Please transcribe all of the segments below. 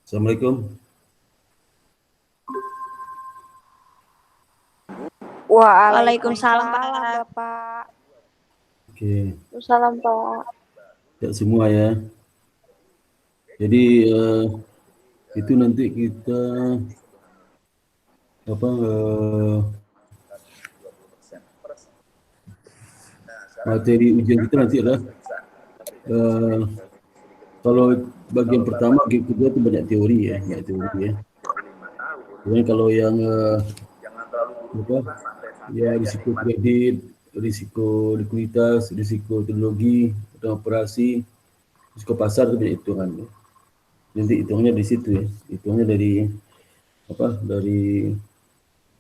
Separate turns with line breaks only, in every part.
Assalamualaikum.
Waalaikumsalam
Waalaikumsalam.
Bapak.
Oke,
Waalaikumsalam Pak.
ya semua ya. Jadi itu nanti kita apa materi ujian kita nanti adalah kalau bagian pertama, kedua itu banyak teori ya, banyak teori ya. Kemudian kalau yang apa, ya risiko kredit, risiko likuiditas, risiko teknologi atau operasi, risiko pasar itu banyak hitungan. Ya. Nanti hitungnya di situ ya, hitungnya dari apa, dari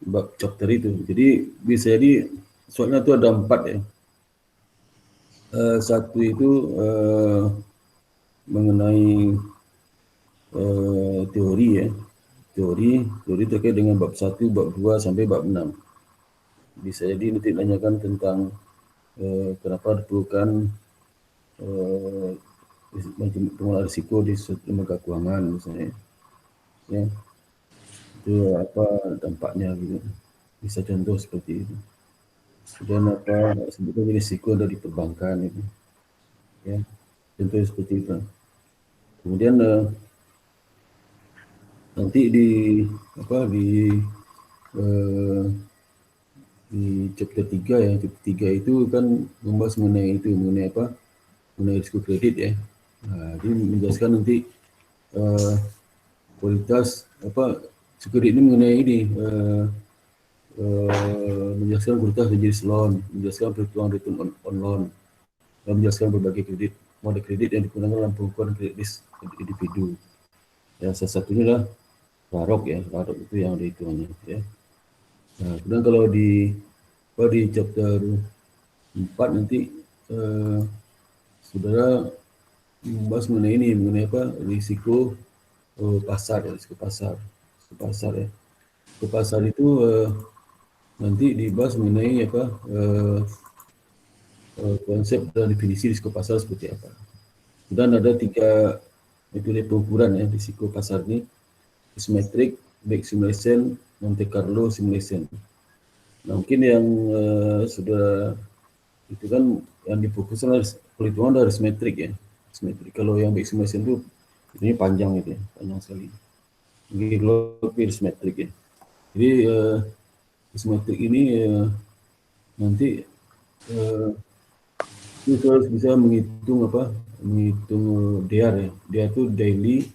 bab chapter itu. Jadi bisa jadi soalnya itu ada 4 ya. Satu itu mengenai teori ya, teori terkait dengan bab 1, bab 2 sampai bab 6. Bisa jadi nanti tanyakan tentang kenapa diperlukan pengelolaan risiko di lembaga keuangan misalnya, ya itu apa dampaknya gitu. Bisa contoh seperti itu. Dan apa sebetulnya risiko dari perbankan itu, ya contoh seperti itu. Kemudian nanti di apa di chapter 3 ya, chapter 3 itu kan membahas mengenai itu, mengenai apa, mengenai risiko kredit ya. Nah, jadi menjelaskan nanti kualitas apa risiko kredit ini mengenai ini menjelaskan kualitas jenis loan, menjelaskan perhitungan return on loan, dan menjelaskan berbagai kredit, model kredit yang digunakan dalam pengukuran kredit risk individu. Ya, salah satunya adalah RAROC ya, RAROC itu yang ada hitungannya ya. Nah, kemudian kalau di chapter 4 nanti saudara membahas mengenai ini, mengenai apa, risiko pasar ya, risiko pasar ya. Risiko pasar itu nanti dibahas mengenai apa, konsep dan definisi risiko pasar seperti apa. Dan ada 3 metode pengukuran ya risiko pasar ini: Symmetric, Bayes simulation, Monte Carlo simulation. Nah, mungkin yang sudah itu kan yang difokuskan adalah perhitungan dari simetrik ya. Simetrik. Kalau yang Bayes simulation itu ini panjang gitu ya, panjang sekali. Ini lebih simetrik ya. Jadi simetrik ini nanti itu harus bisa menghitung apa? Menghitung DR ya. DR itu daily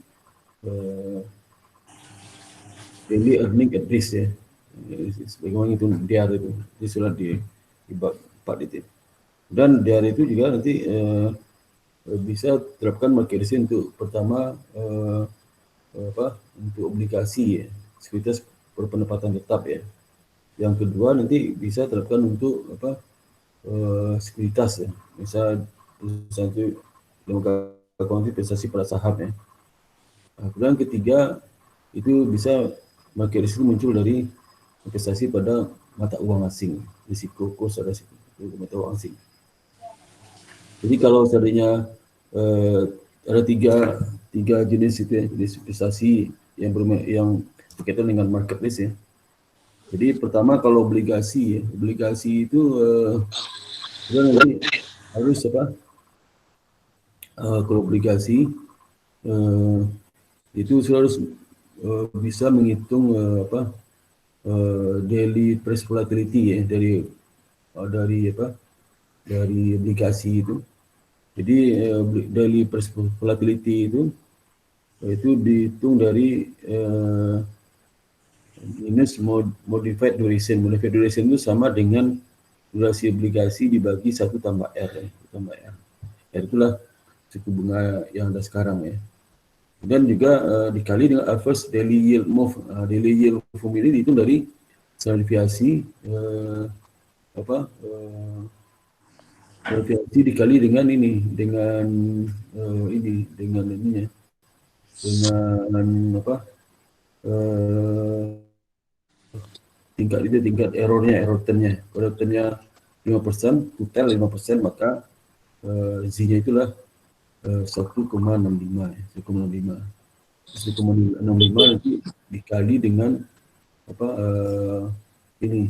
earning at risk ya. Bagaimana itu DR itu? Ini sudah di bab 4 itu. Dan DR itu juga nanti bisa terapkan market risk untuk pertama apa? Untuk obligasi ya, sekuritas berpendapatan tetap ya. Yang kedua nanti bisa terapkan untuk apa? Sekuritas ya. Misal perusahaan itu lembaga keuangan investasi pada saham ya. Nah, kemudian ketiga itu bisa market risk itu muncul dari investasi pada mata uang asing, risiko kurs ada risiko mata uang asing. Jadi kalau seandainya ada tiga jenis itu ya, jenis investasi yang berkaitan dengan market risk ya. Jadi pertama kalau obligasi ya, obligasi itu nanti harus apa? Kalau obligasi itu harus bisa menghitung apa? Daily price volatility ya dari apa? Dari obligasi itu. Jadi daily price volatility itu dihitung dari minus modified duration. Modified duration itu sama dengan durasi obligasi dibagi 1 tambah R ya, tambah R. R itulah suku bunga yang ada sekarang ya. Dan juga dikali dengan average daily yield move. Daily yield move ini dihitung dari deviasi apa? Deviasi dikali dengan ini, dengan dengan ininya, dengan apa? Tingkat errornya, error termnya. Kalau termnya 5%, total 5%, maka Z-nya itulah 1,65 ya, 1,65. 1,65 nanti dikali dengan apa ini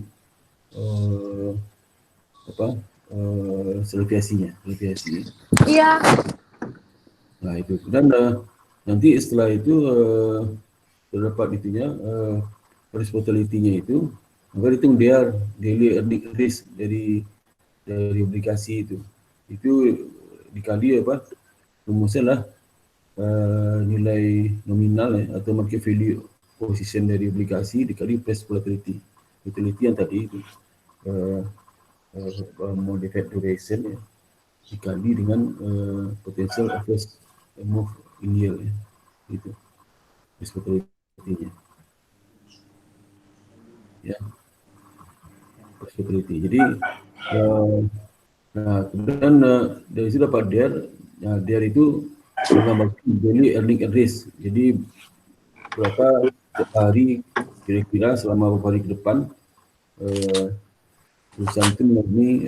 apa seletiasinya.
Iya.
Nah itu dan nanti setelah itu terdapat itunya responsibility-nya itu, maka dihitung dia daily earning risk dari obligasi itu dikali apa rumusnya lah nilai nominal ya, atau market value position dari obligasi dikali price volatility yang tadi itu modified duration ya, dikali dengan potential average move in yield ya, itu risk volatility-nya ya, price volatility. Jadi nah kemudian dari situ dapat DER itu menggambarkan daily earning at risk. Jadi berapa setiap hari kira-kira selama beberapa hari ke depan perusahaan itu mengalami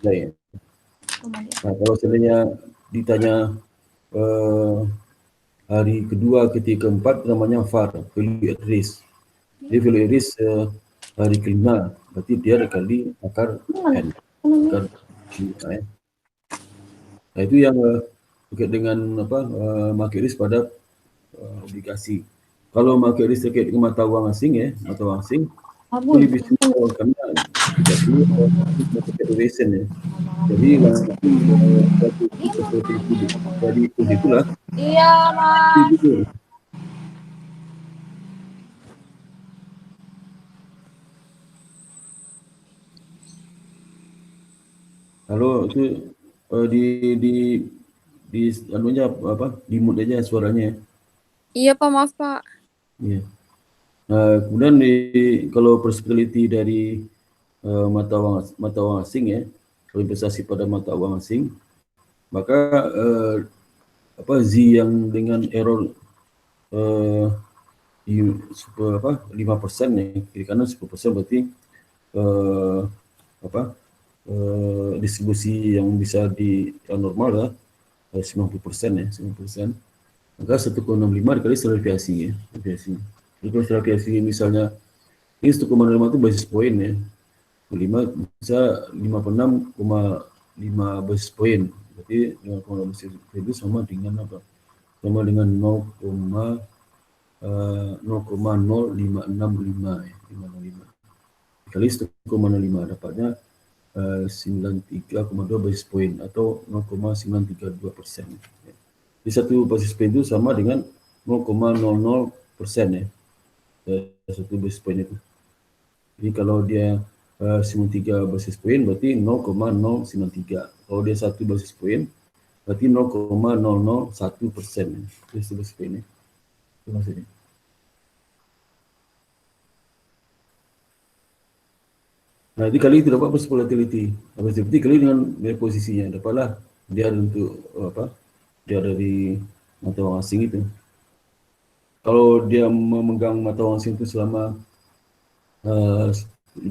nilai. Nah kalau seandainya ditanya hari kedua, ketiga, keempat namanya VAR, value at risk. Jadi value at risk hari kelima, berarti dia kali akar N. Akar ya. Nah itu yang terkait dengan apa market risk pada obligasi. Kalau market risk terkait dengan mata wang asing ya, mata wang asing itu lebih simple karena jadi market duration ya. Jadi nanti seperti itu jadi itulah.
Iya, Mas.
Itu. Kalau itu di anunya apa di mute aja suaranya.
Iya, Pak, maaf, Pak.
Iya. Nah, kemudian kalau possibility dari mata uang asing ya, kalau investasi pada mata uang asing, maka apa Z yang dengan error apa 5% ya, kiri kanan 10% berarti apa distribusi yang bisa yang normal lah 90% ya, 90%. Maka 1,65 dikali standar deviasi ya, deviasi. Jadi kalau standar deviasi misalnya ini 1,5 itu basis point ya. 5 bisa 56,5 basis point. Berarti 5,5 basis point itu sama dengan apa? Sama dengan 0,0565 ya, 505. Dikali 1,05 dapatnya 93,2 basis point atau 0,932%. Jadi satu basis point itu sama dengan 0,00% ya. Satu basis point itu. Jadi kalau dia 93 basis point berarti 0,093. Kalau dia 1 basis point berarti 0,001%. Itu basis point ini. Itu maksudnya. Nah, jadi kali itu dapat volatility. Volatility kali dengan posisinya dapatlah dia untuk apa? Dia dari mata uang asing itu. Kalau dia memegang mata uang asing itu selama 5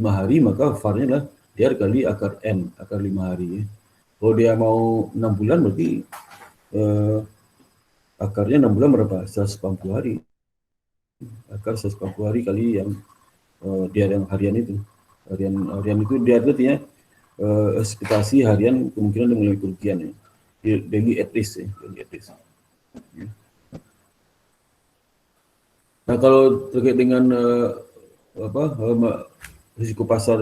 hari, maka VAR-nya lah dia kali akar N, akar 5 hari. Ya. Kalau dia mau 6 bulan berarti akarnya 6 bulan berapa? 180 hari. Akar 180 hari kali yang dia yang harian itu. Harian itu dia artinya ekspektasi harian kemungkinan mengalami kerugian ya. Daily at risk ya, daily at risk. Ya. Nah kalau terkait dengan risiko pasar,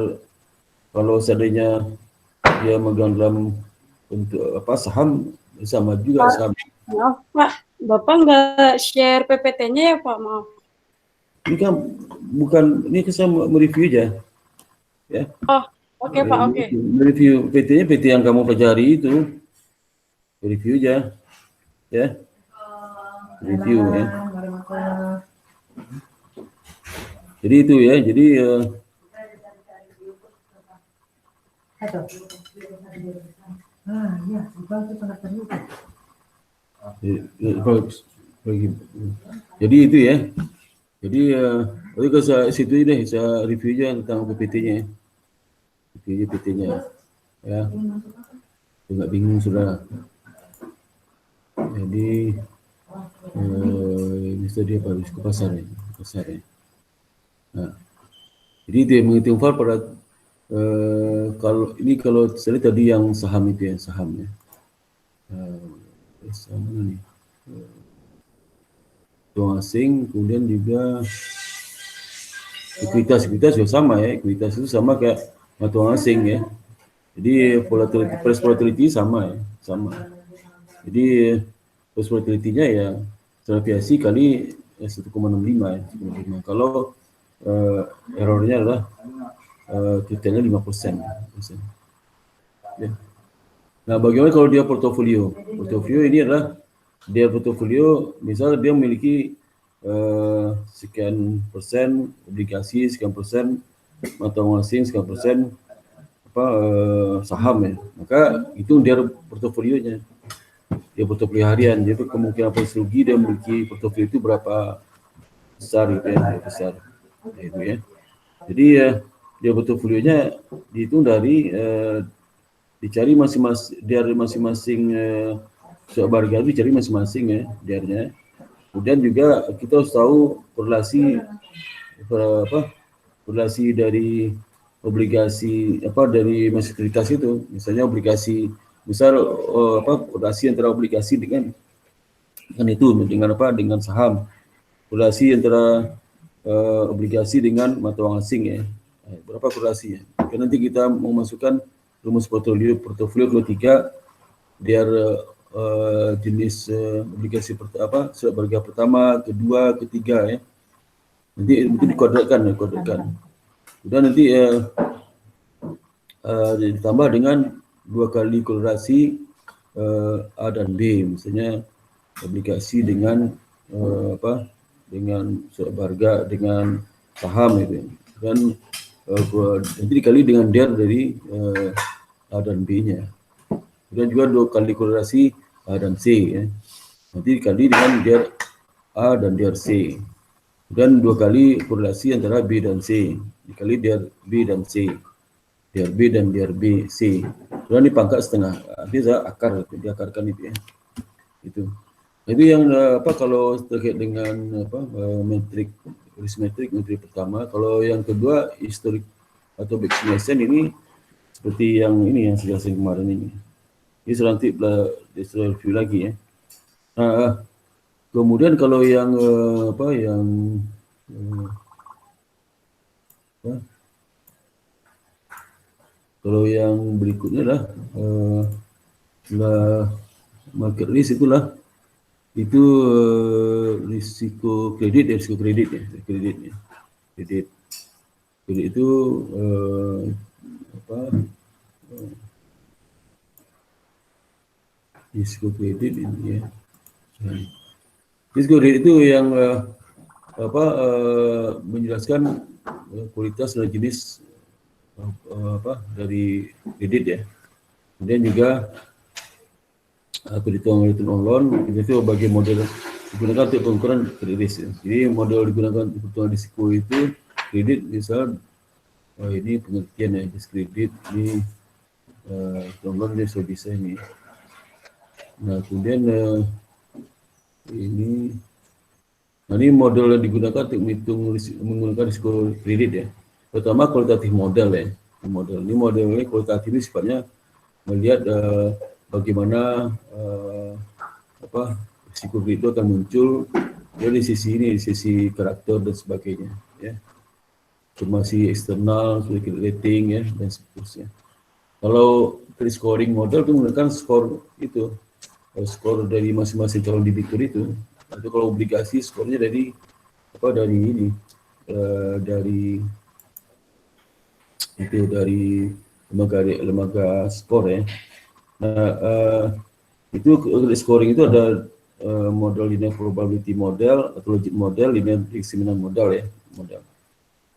kalau seandainya dia megang dalam untuk apa saham sama juga
Pak,
saham.
maaf Pak, Bapak nggak share PPT-nya ya Pak, maaf.
Ini kan bukan, ini kan saya mereview aja, ya.
Oh, oke Pak, oke.
Mereview PT-nya PT yang kamu pelajari itu, review aja, ya. Review ya. Jadi itu ya, jadi jadi itu ya. Jadi nanti ke situ deh, saya review aja tentang PPT-nya. Review PPT-nya. Ya. Enggak bingung sudah. Jadi Misalnya dia apa? Risiko pasar ya. Pasar ya. Nah, jadi dia menghitung VAR pada kalau saya tadi yang saham itu ya, sahamnya. Saham mana nih? Uang asing, kemudian juga ekuitas juga sama ya. Ekuitas itu sama kayak mata uang asing ya. Jadi price volatility sama ya, sama. Jadi price volatility-nya ya variasi kali 1,65 ya, 1,65. Kalau errornya adalah totalnya 5%. Ya. Nah, bagaimana kalau dia portofolio? Portofolio ini adalah dia portofolio, misal dia memiliki sekian persen obligasi, sekian persen mata uang asing, sekian persen saham ya. Maka itu dia portofolionya. Dia portofolio harian. Jadi kemungkinan rugi dia memiliki portofolio itu berapa besar gitu ya, besar. Itu ya. Jadi dia portofolionya dihitung dari dicari dari masing-masing harga dicari masing-masing ya diarnya. Kemudian juga kita harus tahu korelasi dari obligasi dari sekuritas itu. Misalnya obligasi korelasi antara obligasi dengan saham. Korelasi antara obligasi dengan mata uang asing ya. Berapa korelasinya? Nanti kita mau masukkan rumus portofolio ketiga biar jenis obligasi surat berharga pertama, kedua, ketiga ya. Nanti itu dikodekan. Kemudian nanti ditambah dengan 2 kali korelasi A dan B, misalnya obligasi dengan dengan surat berharga dengan saham itu, dan nanti dikali dengan DER dari A dan B-nya. Kemudian juga 2 kali korelasi A dan C ya. Nanti dikali dengan DER A dan DER C. Dan 2 kali korelasi antara B dan C dikali DER B dan C. DER B dan DER B C. Kemudian dipangkat setengah. Artinya diakarkan itu ya. Itu yang kalau terkait dengan metrik risk metrik pertama. Kalau yang kedua historik atau vaccination ini seperti yang ini yang saya jelaskan kemarin ini. Ini nanti review lagi ya. Kemudian kalau yang kalau yang berikutnya lah market risk itulah itu risiko kredit ya. Kredit itu risiko kredit ini ya. Risiko kredit itu yang menjelaskan kualitas dan jenis dari kredit ya. Kemudian juga perhitungan loan itu bagi model digunakan untuk pengukuran kredit risk. Jadi model digunakan untuk perhitungan risiko itu kredit misal ini pengertian ya, kredit ini loan dia sudah bisa ini. Nah kemudian ini model yang digunakan untuk menggunakan risiko kredit ya. Pertama kualitatif model ya. Model ini kualitatif ini sifatnya melihat bagaimana risiko kredit itu akan muncul dari sisi karakter dan sebagainya ya. Informasi eksternal, kredit rating ya dan seterusnya. Kalau kredit scoring model itu menggunakan skor dari masing-masing calon debitur itu. Atau kalau obligasi skornya dari lembaga skor ya. Nah, itu scoring itu ada model linear probability model atau logit model, linear discriminant model ya,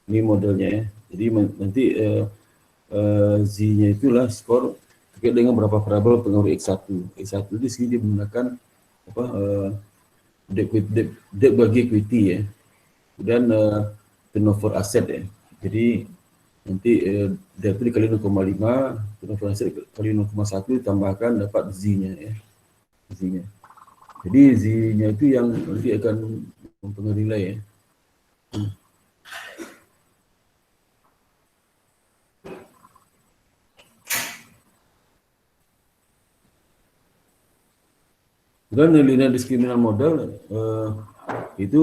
ini modelnya ya. Jadi nanti Z-nya itulah skor terkait dengan berapa variabel pengaruh X1 di sini dia menggunakan debt bagi equity ya, dan turnover aset ya. Jadi nanti debt itu dikali 0,5, turnover aset kali 0,1 ditambahkan dapat Z-nya ya. Z-nya. Jadi Z-nya itu yang nanti akan mempengaruhi nilai ya. Dan linear discriminant model itu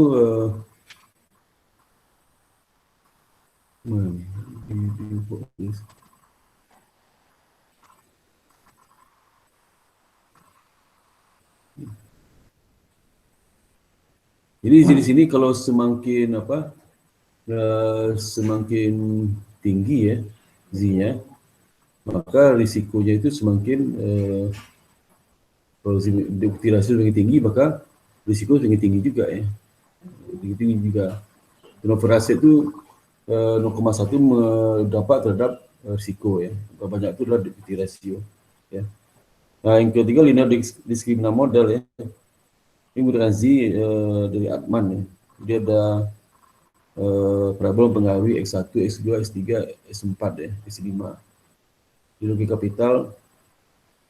jadi di sini kalau semakin semakin tinggi ya Z-nya, maka risikonya itu semakin kalau bukti rasio semakin tinggi, maka risiko semakin tinggi juga ya. Tinggi juga. Turnover aset itu 0,1 dampak terhadap risiko ya. Banyak itu adalah bukti rasio ya. Nah, yang ketiga linear discriminant model ya. Ini menggunakan Z dari Atman ya. Dia ada parabola mempengaruhi X1, X2, X3, S4 ya, S5. Di logika kapital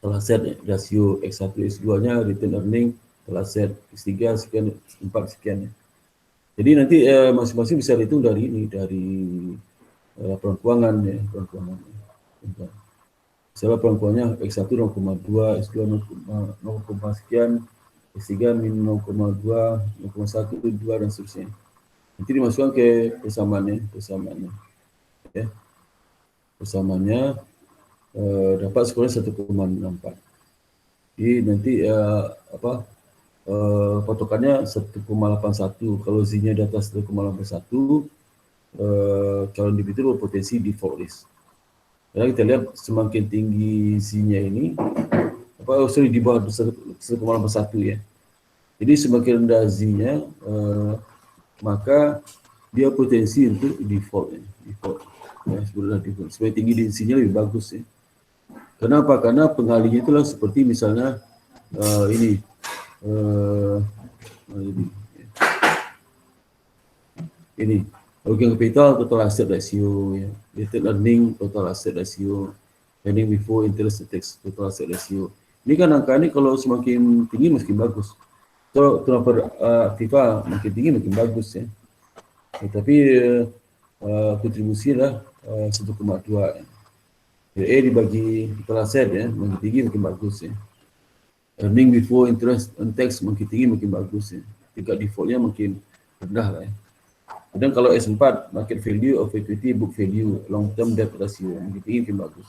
telah set ya, rasio X1, X2-nya, return earning telah set X3 sekian, X4 sekian ya. Jadi nanti masing-masing bisa dihitung dari ini, dari laporan keuangan ya, laporan keuangan. Misalnya laporan keuangannya X1 0,2, X2 0, sekian, X3 min 0,2, 0,1, 2 dan seterusnya. Nanti dimasukkan ke persamaannya ya. Persamaannya dapat skornya 1,64. Jadi nanti patokannya 1,81. Kalau Z-nya di atas 1,81, calon debitur berpotensi default risk. Karena kita lihat semakin tinggi Z-nya ini, di bawah 1,81 ya. Jadi semakin rendah Z-nya, maka dia potensi untuk default ya. Default. Ya, sebenarnya default. Semakin tinggi Z-nya lebih bagus ya. Kenapa? Karena pengalinya itulah seperti misalnya ini working capital total asset ratio ya, retained earning total asset ratio, earning before interest tax total asset ratio. Ini kan angka ini kalau semakin tinggi makin bagus. Kalau turnover aktiva makin tinggi makin bagus ya. Tapi kontribusi lah 1,2 ya. Dibagi total asset ya, makin tinggi makin bagus ya. Earning before interest and tax makin tinggi makin bagus ya. Tingkat defaultnya makin rendah lah ya. Dan kalau S4 market value of equity book value long term debt ratio makin tinggi makin bagus.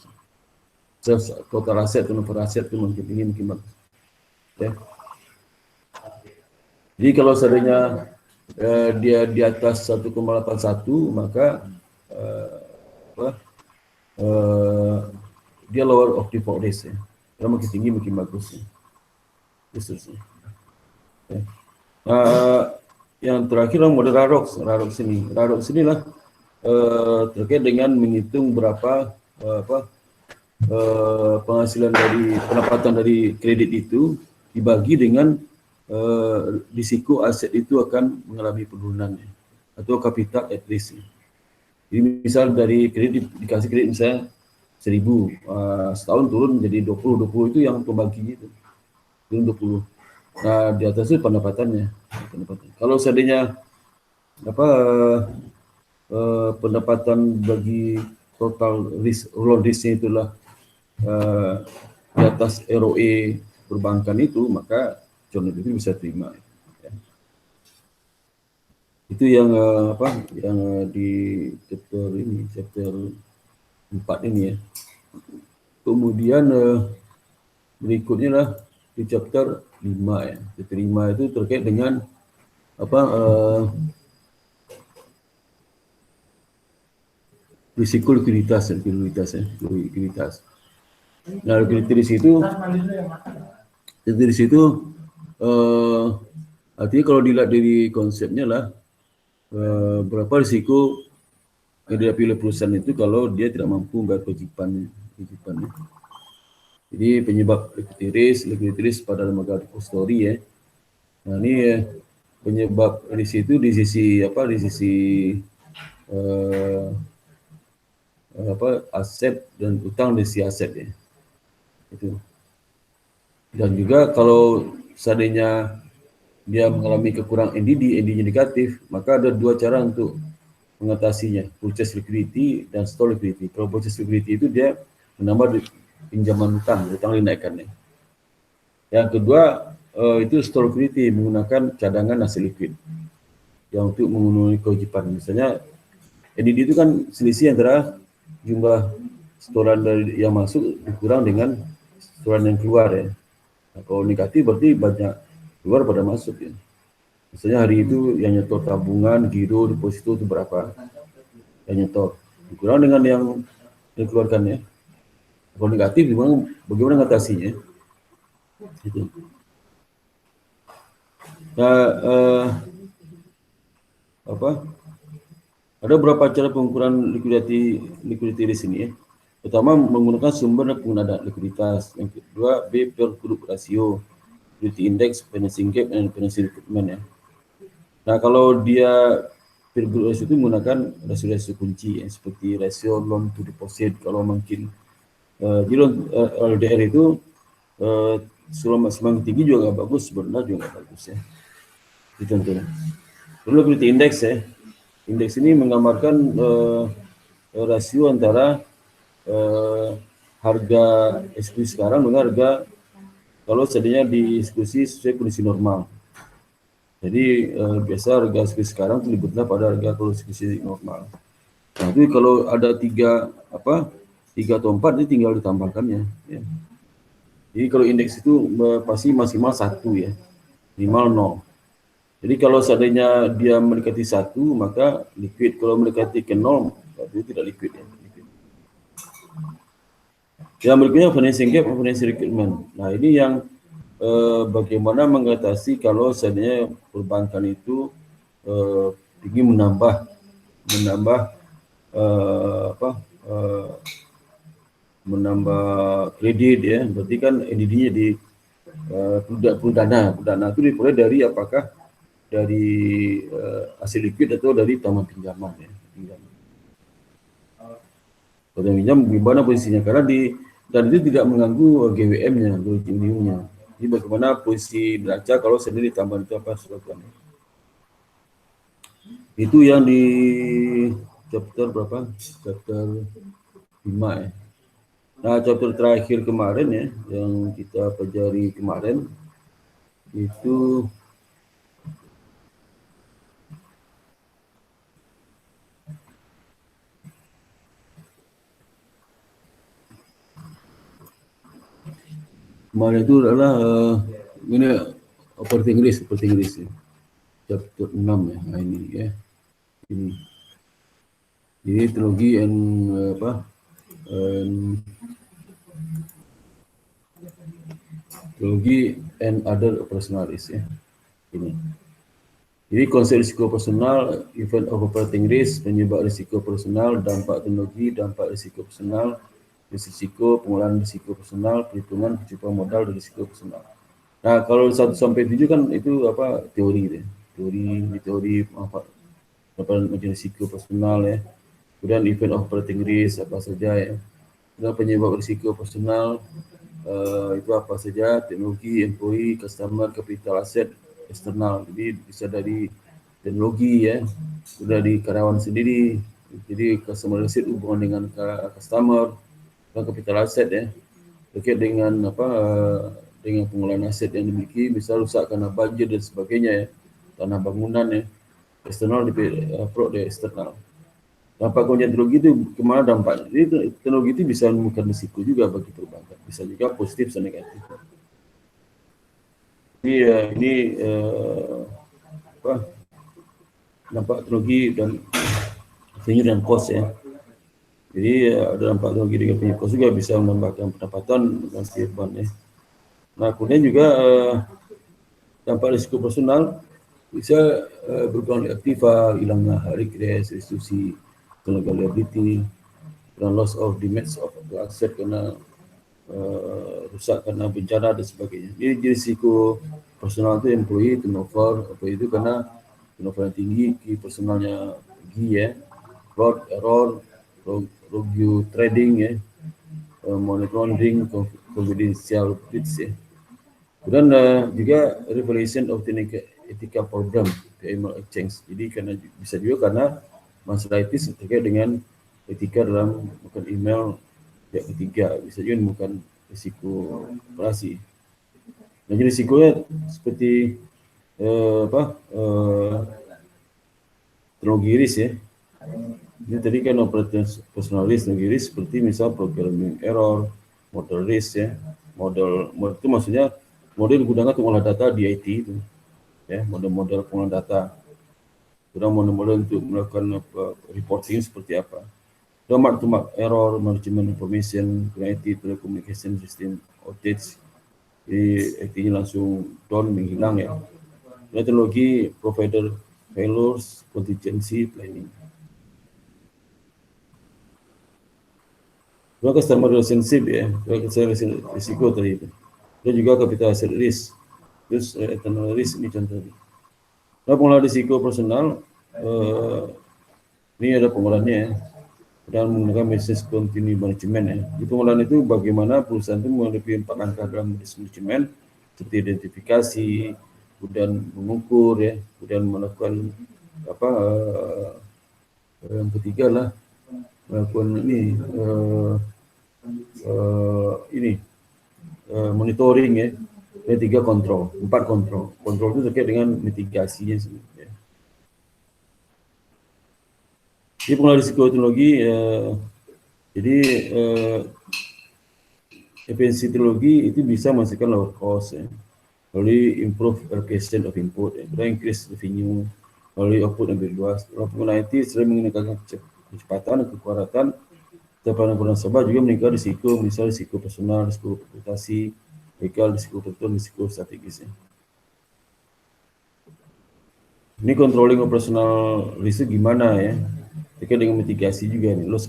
Total aset turnover aset itu makin tinggi makin bagus. Ya. Jadi kalau seandainya dia di atas 1,81 maka dia lower of default risk ya. Kalau makin tinggi makin bagus ya. Ya. Yang terakhir model Rarox ini lah terkait dengan menghitung berapa penghasilan dari pendapatan dari kredit itu dibagi dengan risiko aset itu akan mengalami penurunan ya, atau capital at risk. Jadi misal dari kredit dikasih kredit misalnya 1.000, setahun turun jadi 20 itu yang pembaginya itu turun 20. Nah di atas itu pendapatannya. Kalau seandainya pendapatan bagi total risk loan risknya itulah di atas ROE perbankan itu, maka calon itu bisa terima. Ya. Itu yang yang di chapter 4 ini ya. Kemudian berikutnya lah di chapter 5 ya. Chapter 5 itu terkait dengan risiko likuiditas ya. Nah, dari situ artinya kalau dilihat dari konsepnya lah berapa risiko yang dihadapi oleh perusahaan itu kalau dia tidak mampu membayar kewajibannya. Jadi penyebab liquidity risk pada lembaga depository ya. Nah ini penyebab risk itu di sisi aset dan utang di sisi aset ya. Itu. Dan juga kalau seandainya dia mengalami kekurangan NDD-nya negatif, maka ada dua cara untuk mengatasinya, purchase liquidity dan store liquidity. Kalau purchase liquidity itu dia menambah pinjaman utang dinaikkannya. Yang kedua itu store liquidity, menggunakan cadangan hasil liquid yang untuk memenuhi kewajiban. Misalnya NDD itu kan selisih antara jumlah setoran dari yang masuk dikurang dengan setoran yang keluar ya. Nah, kalau negatif berarti banyak keluar pada masuk ya. Misalnya hari itu yang nyetor tabungan, giro, deposito itu berapa yang nyetor. Dikurang dengan yang dikeluarkan ya. Kalau negatif bagaimana mengatasinya? Gitu. Nah, ada beberapa cara pengukuran liquidity di sini ya. Pertama, menggunakan sumber dan penggunaan likuiditas. Yang kedua, B per produk rasio, liquidity index, financing gap, dan financing recruitment ya. Nah, kalau dia per produk rasio itu menggunakan rasio-rasio kunci ya, seperti rasio loan to deposit kalau mungkin. Jadi LDR itu semakin tinggi juga nggak bagus, sebenarnya juga nggak bagus ya. Itu tentunya. Lalu liquidity index ya. Indeks ini menggambarkan rasio antara harga eksekusi sekarang dengan harga kalau seandainya dieksekusi sesuai kondisi normal. Jadi biasa harga eksekusi sekarang terlibatlah pada harga kalau eksekusi normal. Nah, itu kalau ada tiga atau empat itu tinggal ditambahkannya. Ya. Jadi kalau indeks itu pasti maksimal 1 ya, minimal 0. Jadi kalau seandainya dia mendekati 1 maka liquid, kalau mendekati ke 0 berarti tidak liquid ya. Yang berikutnya financing gap dan financing recruitment. Nah ini yang bagaimana mengatasi kalau seandainya perbankan itu ingin menambah kredit ya, berarti kan NDD-nya di perlu dana itu diperoleh dari apakah dari hasil liquid atau dari taman pinjaman ya. Kalau pinjam gimana posisinya, karena dan itu tidak mengganggu GWM-nya, minimumnya. Jadi bagaimana posisi neraca kalau sendiri ditambah itu apa sebabnya? Itu yang di chapter berapa? Chapter 5 ya. Nah, chapter terakhir kemarin ya, yang kita pelajari kemarin itu kemarin itu adalah ini operating risk ya. Chapter 6 ya, nah ini ya. Ini. Jadi teknologi and other operational risk ya. Ini. Jadi konsep risiko personal, event of operating risk, penyebab risiko personal, dampak teknologi, dampak risiko personal, risiko, pengolahan risiko personal, perhitungan kecukupan modal dan risiko personal. Nah, kalau 1 sampai 7 kan itu teori deh. Teori apa macam risiko personal ya. Kemudian event of operating risk apa saja ya. Kemudian penyebab risiko personal itu apa saja, teknologi, employee, customer, capital asset, eksternal. Jadi bisa dari teknologi ya, sudah di karyawan sendiri. Jadi customer asset hubungan dengan customer, dan capital asset ya, terkait dengan dengan pengolahan aset yang dimiliki, misal rusak karena banjir dan sebagainya ya, tanah bangunan ya, eksternal di eksternal. Dampak penggunaan teknologi itu kemana dampaknya? Jadi teknologi itu bisa menimbulkan risiko juga bagi perbankan, bisa juga positif dan negatif. Jadi ini dampak teknologi dan revenue dan cost ya. Jadi ada dampak teknologi dengan revenue cost juga bisa menambahkan pendapatan dan kehidupan ya. Nah kemudian juga dampak risiko personal bisa berkurang aktiva, hilangnya regres, restitusi, legal liability, dan loss of damage of asset karena rusak karena bencana dan sebagainya. Jadi risiko personal itu employee turnover, itu karena turnover yang tinggi, key personalnya tinggi ya, fraud, error, rogue trading ya, money laundering, confidential breach ya. Kemudian juga revelation of the ethical problem, the email exchange. Jadi karena bisa juga karena masalah etis terkait dengan etika dalam bukan email pihak ketiga, bisa juga menemukan risiko operasi. Nah, jadi risikonya seperti teknologi risk ya. Ini tadi kan operational risk, teknologi risk seperti misal programming error, model risk ya. Model itu maksudnya model digunakan untuk mengolah data di IT itu, ya, model-model pengolahan data. Kemudian model-model untuk melakukan reporting seperti apa. Dan mark-to-mark error, management information, IT telecommunication system outage, jadi IT-nya langsung down, menghilang ya. Teknologi provider failures, contingency planning. Juga customer relationship ya, risiko tadi itu. Dan juga capital asset risk, terus internal risk ini contohnya. Nah, pengolahan risiko personal, ini ada pengolahannya ya, dan menggunakan business continuity management ya. Di pengolahan itu bagaimana perusahaan itu melalui 4 langkah dalam business management, seperti identifikasi, kemudian mengukur ya, kemudian melakukan yang ketiga lah melakukan monitoring ya. Dan 3 kontrol, 4 kontrol. Kontrol itu terkait dengan mitigasinya sebenarnya. Jadi pengolahan risiko teknologi, jadi efisiensi teknologi itu bisa menghasilkan lower cost ya, melalui improve allocation of input, ya, increase revenue, melalui output yang lebih luas. Penggunaan IT sering meningkatkan kecepatan dan kekuatan terhadap nasabah, juga meningkatkan risiko, misalnya risiko personal, risiko reputasi, risiko tertentu, risiko strategis ya. Ini controlling operational risk gimana ya? Terkait dengan mitigasi juga nih, loss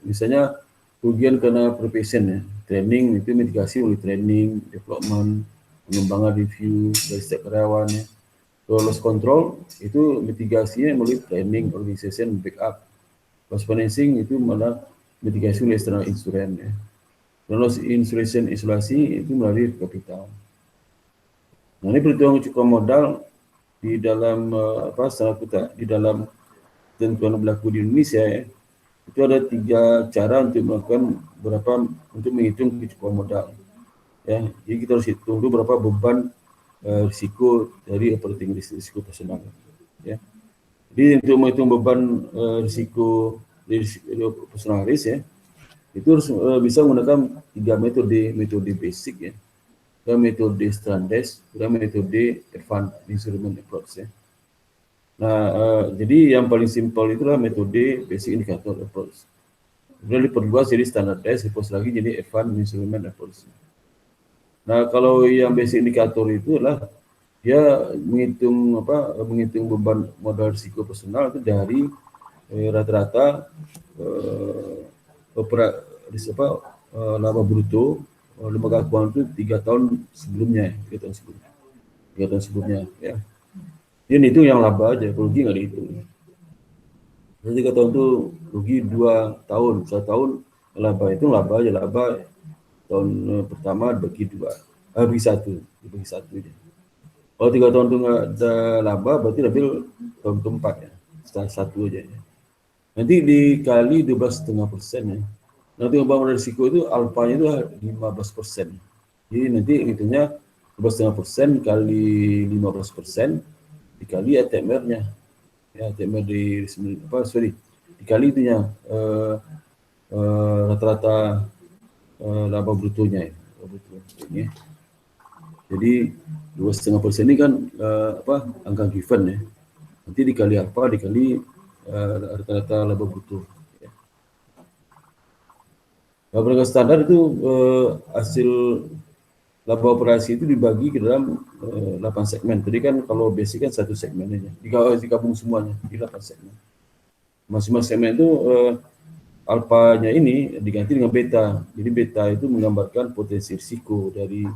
misalnya kerugian karena profession ya, training itu mitigasi oleh training, development, pengembangan review dari setiap karyawan ya. Kalau loss control itu mitigasinya melalui training, organization, backup. Loss financing itu malah mitigasi oleh external insurance ya. Dan loss insulation isolasi itu melalui kapital. Nah, ini perhitungan cukup modal di dalam di dalam ketentuan berlaku di Indonesia ya, itu ada 3 cara untuk melakukan untuk menghitung kecukupan modal ya. Jadi kita harus hitung dulu berapa beban risiko dari operating risiko personal ya. Jadi untuk menghitung beban risiko personal risk ya, itu harus bisa menggunakan 3 metode basic ya, dan metode standard, dan metode advanced measurement approach ya. Nah, jadi yang paling simpel itulah metode basic indicator approach. Kemudian diperluas jadi standardized approach lagi jadi advanced measurement approach. Nah, kalau yang basic indicator itu adalah dia menghitung beban modal risiko personal itu dari rata-rata laba bruto lembaga keuangan itu 3 tahun sebelumnya ya. Ini itu yang laba aja, rugi nggak dihitung. Jadi 3 tahun itu rugi 2 tahun, 1 tahun laba itu laba aja, laba tahun pertama bagi 2, bagi 1 aja. Kalau 3 tahun itu nggak ada laba, berarti lebih tahun keempat ya, setelah 1 aja ya. Nanti dikali 12,5% ya. Nanti beban risiko itu alfanya itu 15%. Jadi nanti hitungnya 12,5% kali 15% dikali ATMR-nya. Ya, ATMR dikali itunya rata-rata laba brutonya ya. Jadi 2,5% ini kan angka given ya. Nanti dikali dikali rata-rata laba bruto. Ya. Laba standar itu hasil laba operasi itu dibagi ke dalam 8 segmen. Tadi kan kalau basic kan 1 segmen aja. Digabung semuanya di 8 segmen. Masing-masing segmen itu alfanya ini diganti dengan beta. Jadi beta itu menggambarkan potensi risiko dari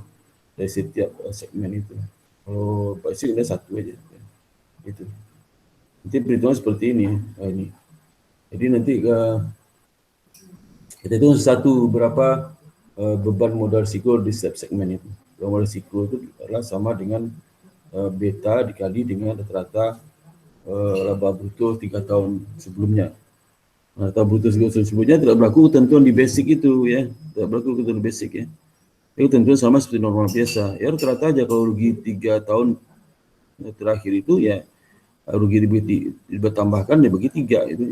setiap segmen itu. Kalau basic ada 1 aja. Ya. Gitu. Nanti perhitungan seperti ini. Ini. Jadi nanti kita hitung satu berapa beban modal risiko di setiap segmen itu. Gelombang risiko itu adalah sama dengan beta dikali dengan rata-rata laba bruto 3 tahun sebelumnya. Rata bruto sebelumnya tidak berlaku ketentuan di basic itu ya, tidak berlaku ketentuan di basic ya. Itu ketentuan sama seperti normal biasa. Ya rata-rata aja kalau rugi 3 tahun terakhir itu ya rugi ditambahkan ya bagi 3 itu.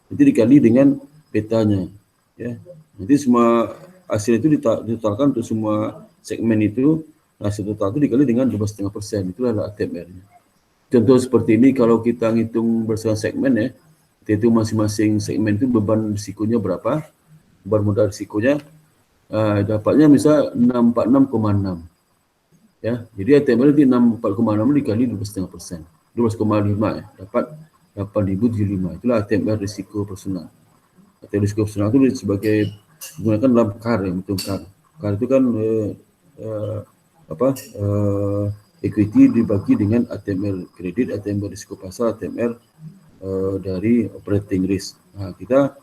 Nanti dikali dengan betanya ya. Nanti semua hasil itu ditotalkan untuk semua segmen itu, hasil total itu dikali dengan 12,5%, itulah ATMR-nya. Contoh seperti ini kalau kita ngitung berdasarkan segmen ya, itu masing-masing segmen itu beban risikonya berapa, beban modal risikonya, dapatnya misal 646,6 ya. Jadi ATMR itu 646 dikali 12,5%, 12,5 ya, dapat 8.075. Itulah ATMR risiko personal. Atau risiko personal itu sebagai digunakan dalam CAR ya, untuk CAR. CAR itu kan equity dibagi dengan ATMR kredit, ATMR risiko pasar, ATMR dari operating risk. Nah, kita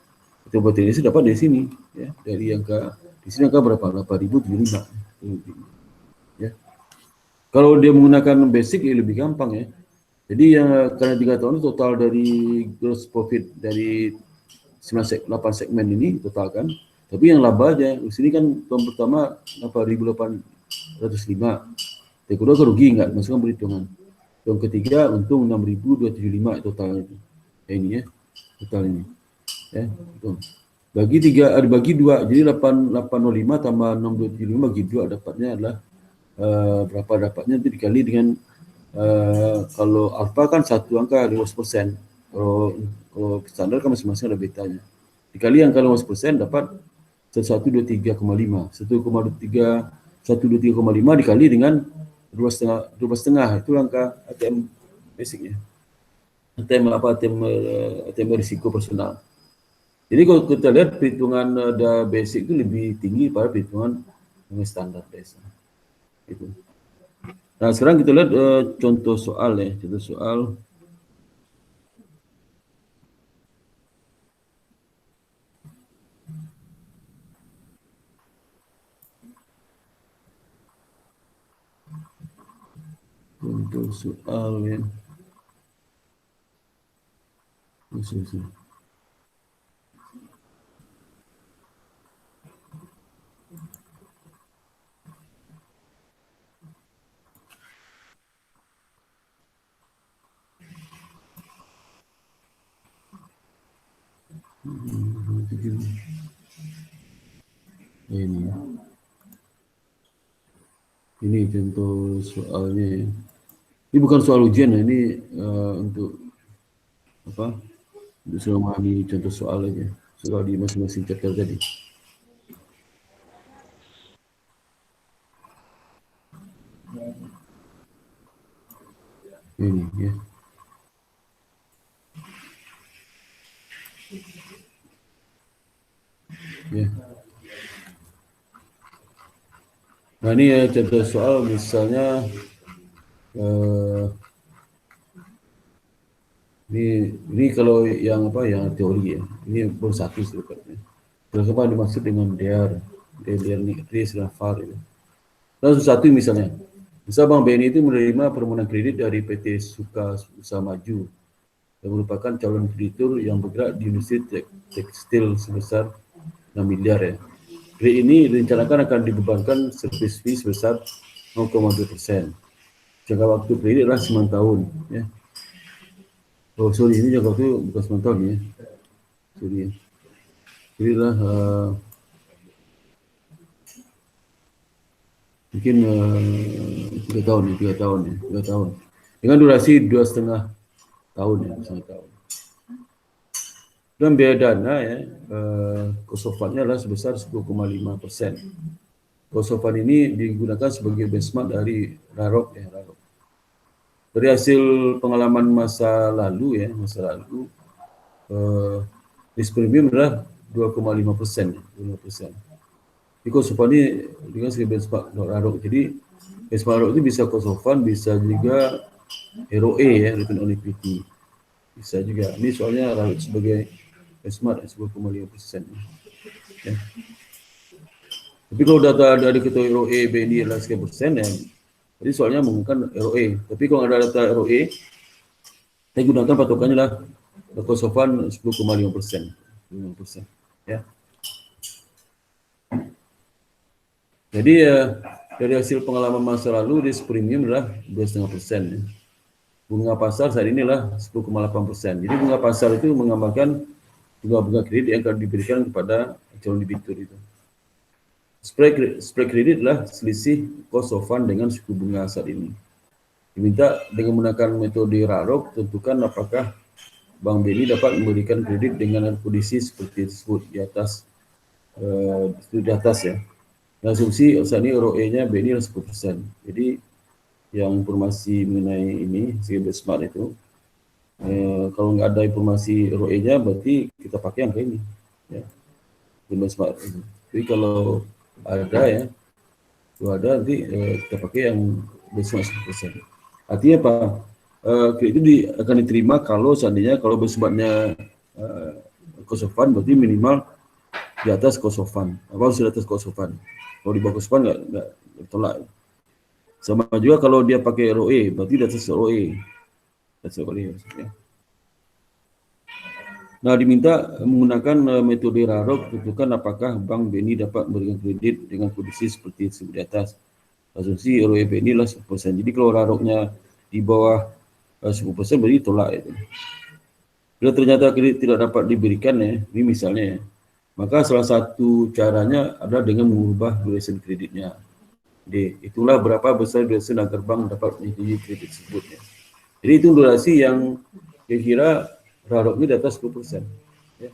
operating risk dapat dari sini ya, dari angka di sini angka berapa? 8.075 ya. Kalau dia menggunakan basic ya lebih gampang ya. Jadi karena 3 tahun total dari gross profit dari 8 segmen ini total kan, tapi yang laba aja. Di sini kan tahun pertama 8.805, tahun kedua kerugi nggak masukkan perhitungan, tahun ketiga untung 6.275 total itu ya, ini ya total ini ya. Bagi 3 bagi 2 jadi 8.805 tambah 6.275 bagi 2 dapatnya adalah berapa dapatnya itu dikali dengan kalau alfa kan satu angka 15%, kalau standar kan masing-masing ada betanya, dikali angka 15% dapat 1123,5, 123,5 dikali dengan 12,5 itu angka ATM basicnya, ATM risiko personal. Jadi kalau kita lihat perhitungan ada basic itu lebih tinggi pada perhitungan standar biasa itu. Nah sekarang kita lihat contoh soal ya, contoh soal. Contoh soal ya. Ini contoh soalnya ya. Ini bukan soal ujian ya, ini untuk apa? Untuk sudah memahami contoh soal aja, soal di masing-masing chapter tadi. Ini ya. Ya. Nah ini ya contoh soal misalnya ini kalau yang apa yang teori ya, ini baru satu sebetulnya. Terus apa dimaksud dengan DER ini dan VAR itu. Lalu satu misalnya, misal Bank BNI itu menerima permohonan kredit dari PT Suka Usaha Maju yang merupakan calon kreditur yang bergerak di industri tekstil sebesar 6 miliar ya. Kredit ini direncanakan akan dibebankan service fee sebesar 0,2%. Jangka waktu kredit adalah 9 tahun ya. Oh sorry, ini jangka waktu bukan 9 tahun ya. Sorry ya. Jadi lah mungkin 3 tahun ya, 3 tahun. Dengan durasi 2,5 tahun ya, 1 tahun. Dan biaya dana ya, cost of fundnya adalah sebesar 10,5%. Cost of fund ini digunakan sebagai benchmark dari RAROC ya, RAROC. Dari hasil pengalaman masa lalu ya, risk premium adalah 2,5%. 5%. Jadi cost of fund ini dengan sebagai benchmark RAROC. Jadi benchmark RAROC itu bisa cost of fund, bisa juga ROE ya, return on equity. Bisa juga. Ini soalnya RAROC sebagai benchmark 10,5%. Ya. Tapi kalau data dari ketahui ROE BNI adalah sekian persen ya, jadi soalnya menggunakan ROE. Tapi kalau ada data ROE, saya gunakan patokannya lah cost of fund 10,5%. 5%. Ya. Jadi dari hasil pengalaman masa lalu, risk premium adalah 2,5%. Ya. Bunga pasar saat inilah 10,8%. Jadi bunga pasar itu menggambarkan bunga kredit yang akan diberikan kepada calon debitur itu. Spread kredit adalah selisih cost of fund dengan suku bunga saat ini. Diminta dengan menggunakan metode RAROC, tentukan apakah Bank BNI dapat memberikan kredit dengan kondisi seperti tersebut di atas ya. Asumsi saat ini ROE-nya BNI adalah 10%. Jadi yang informasi mengenai ini sebagai smart itu, kalau nggak ada informasi ROE-nya berarti kita pakai angka ini. Ya. Smart. Jadi kalau ada ya, kalau ada nanti kita pakai yang benchmark 10%. Artinya apa? Kredit itu akan diterima kalau seandainya kalau benchmarknya cost of fund berarti minimal di atas cost of fund. Apa harus di atas cost of fund? Kalau di bawah cost of fund nggak ditolak. Sama juga kalau dia pakai ROE, berarti di atas ROE. That's ROE. Ya. Nah, diminta menggunakan metode RAROC, tentukan apakah Bank BNI dapat memberikan kredit dengan kondisi seperti disebut di atas. Asumsi ROE BNI lah 10%. Jadi kalau RAROC-nya di bawah 10% berarti tolak itu. Bila ternyata kredit tidak dapat diberikan ya, ini misalnya ya, maka salah satu caranya adalah dengan mengubah duration kreditnya. D. Itulah berapa besar duration agar bank dapat menyetujui kredit tersebut ya. Jadi itu durasi yang kira-kira RAROC-nya di atas 10%. Ya.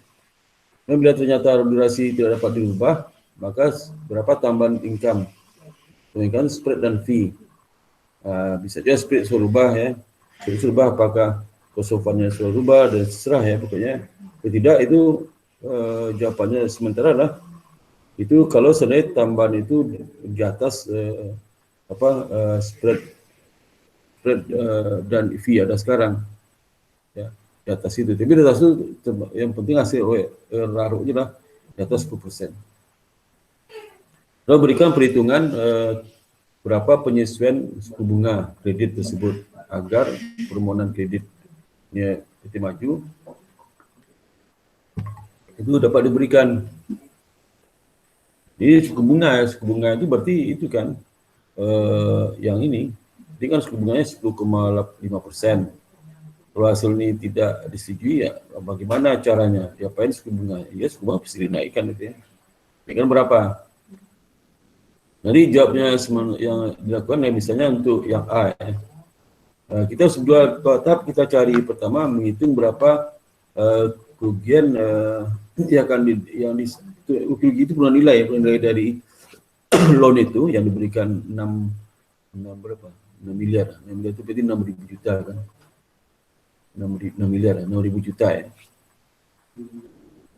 Dan bila ternyata durasi tidak dapat diubah, maka berapa tambahan income? Tambahan spread dan fee. Bisa juga spread suruh rubah ya. Suruh rubah apakah cost of fund-nya suruh rubah dan terserah ya pokoknya. Kalau tidak itu jawabannya sementara lah. Itu kalau sebenarnya tambahan itu di atas spread dan fee ada sekarang. Ya, di atas itu. Tapi di atas itu yang penting hasil RAROC-nya lah di atas 10%. Lalu berikan perhitungan berapa penyesuaian suku bunga kredit tersebut agar permohonan kreditnya PT Maju itu dapat diberikan. Jadi suku bunga itu berarti itu kan yang ini kan suku bunganya 10,5%. Kalau hasil ini tidak disetujui ya bagaimana caranya? Diapain suku bunga? Ya suku bunga pasti dinaikkan itu ya. Dinaikkan berapa? Jadi jawabnya yang dilakukan ya misalnya untuk yang A ya. Kita sebuah tahap kita cari pertama menghitung berapa kerugian yang akan kerugian itu punya nilai dari loan itu yang diberikan 6 miliar. 6 miliar itu berarti 6.000 juta kan. 6 miliar, 6.000 juta ya.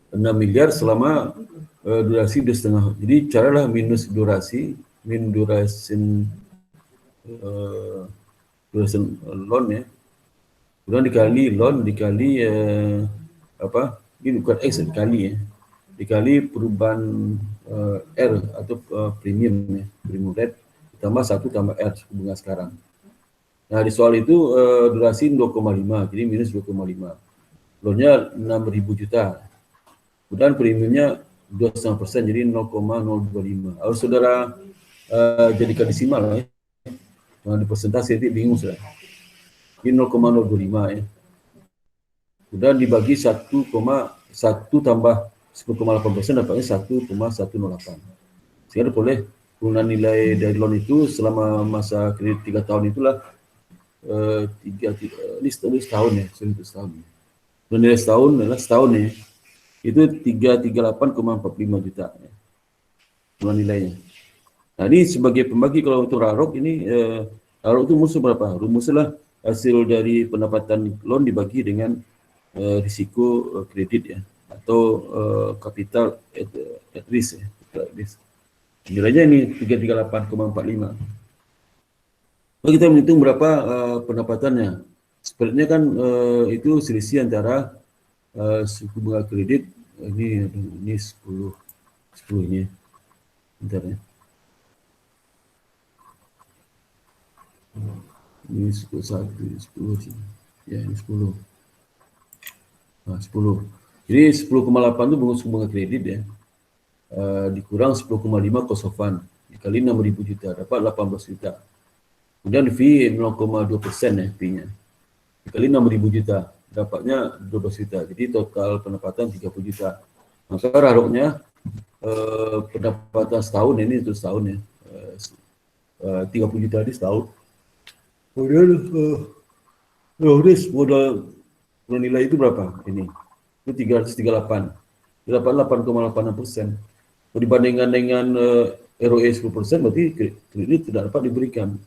6 miliar selama durasi 2,5. Jadi caralah minus durasi, duration loan ya. Kemudian dikali loan, dikali ini bukan X dikali ya. Dikali perubahan R atau premium ya, premium rate ditambah 1 tambah R suku bunga sekarang. Nah di soal itu durasi 2,5 jadi minus 2,5. Loannya 6.000 juta. Kemudian premiumnya 2,5% jadi 0,025. Harus saudara jadikan desimal ya. Nah, di persentase nanti bingung sudah. Ini 0,025 ya. Kemudian dibagi 1,1 tambah 10,8% dapatnya 1,108. Sehingga boleh penggunaan nilai dari loan itu selama masa kredit 3 tahun itulah ini setahun ya, setahun. Dan nilai setahun adalah setahun ya. Itu 338,45 juta ya. Penggunaan nilainya. Nah ini sebagai pembagi kalau untuk RAROC ini RAROC itu rumusnya berapa? Rumusnya hasil dari pendapatan loan dibagi dengan risiko kredit ya atau capital at risk ya. Nilainya ini 338,45. Kalau kita menghitung berapa pendapatannya, spreadnya kan itu selisih antara suku bunga kredit ini 10 ini. Bentar ya. Ini 11, 10 sih. Ya, ini 10. Nah, 10. Jadi 10,8 itu bunga kredit ya. Dikurang 10,5 cost of fund. Dikali 6.000 juta, dapat 18 juta. Kemudian fee 0,2% ya fee-nya. Dikali 6.000 juta, dapatnya 12 juta. Jadi total pendapatan 30 juta. Maka raroknya pendapatan setahun ini itu setahun ya. 30 juta di setahun. Kemudian modal nilai itu berapa? Ini itu 338. Dapat 8,86%. Dibandingkan dengan ROE 10%, berarti kredit tidak dapat diberikan.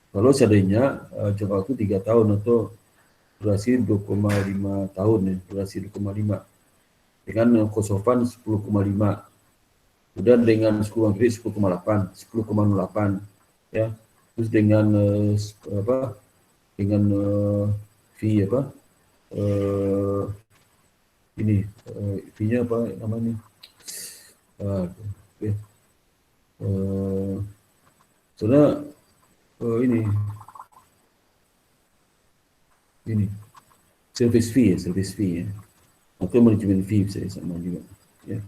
Kalau seandainya jangka waktu 3 tahun atau durasi 2,5 tahun ya, durasi 2,5 dengan cost of fund 10,5. Kemudian dengan suku bunga kredit 10,8, 10,08 ya. Terus dengan dengan fee ini fee-nya apa namanya? Soalnya ini service fee ya, atau manajemen fee saya sama juga ya.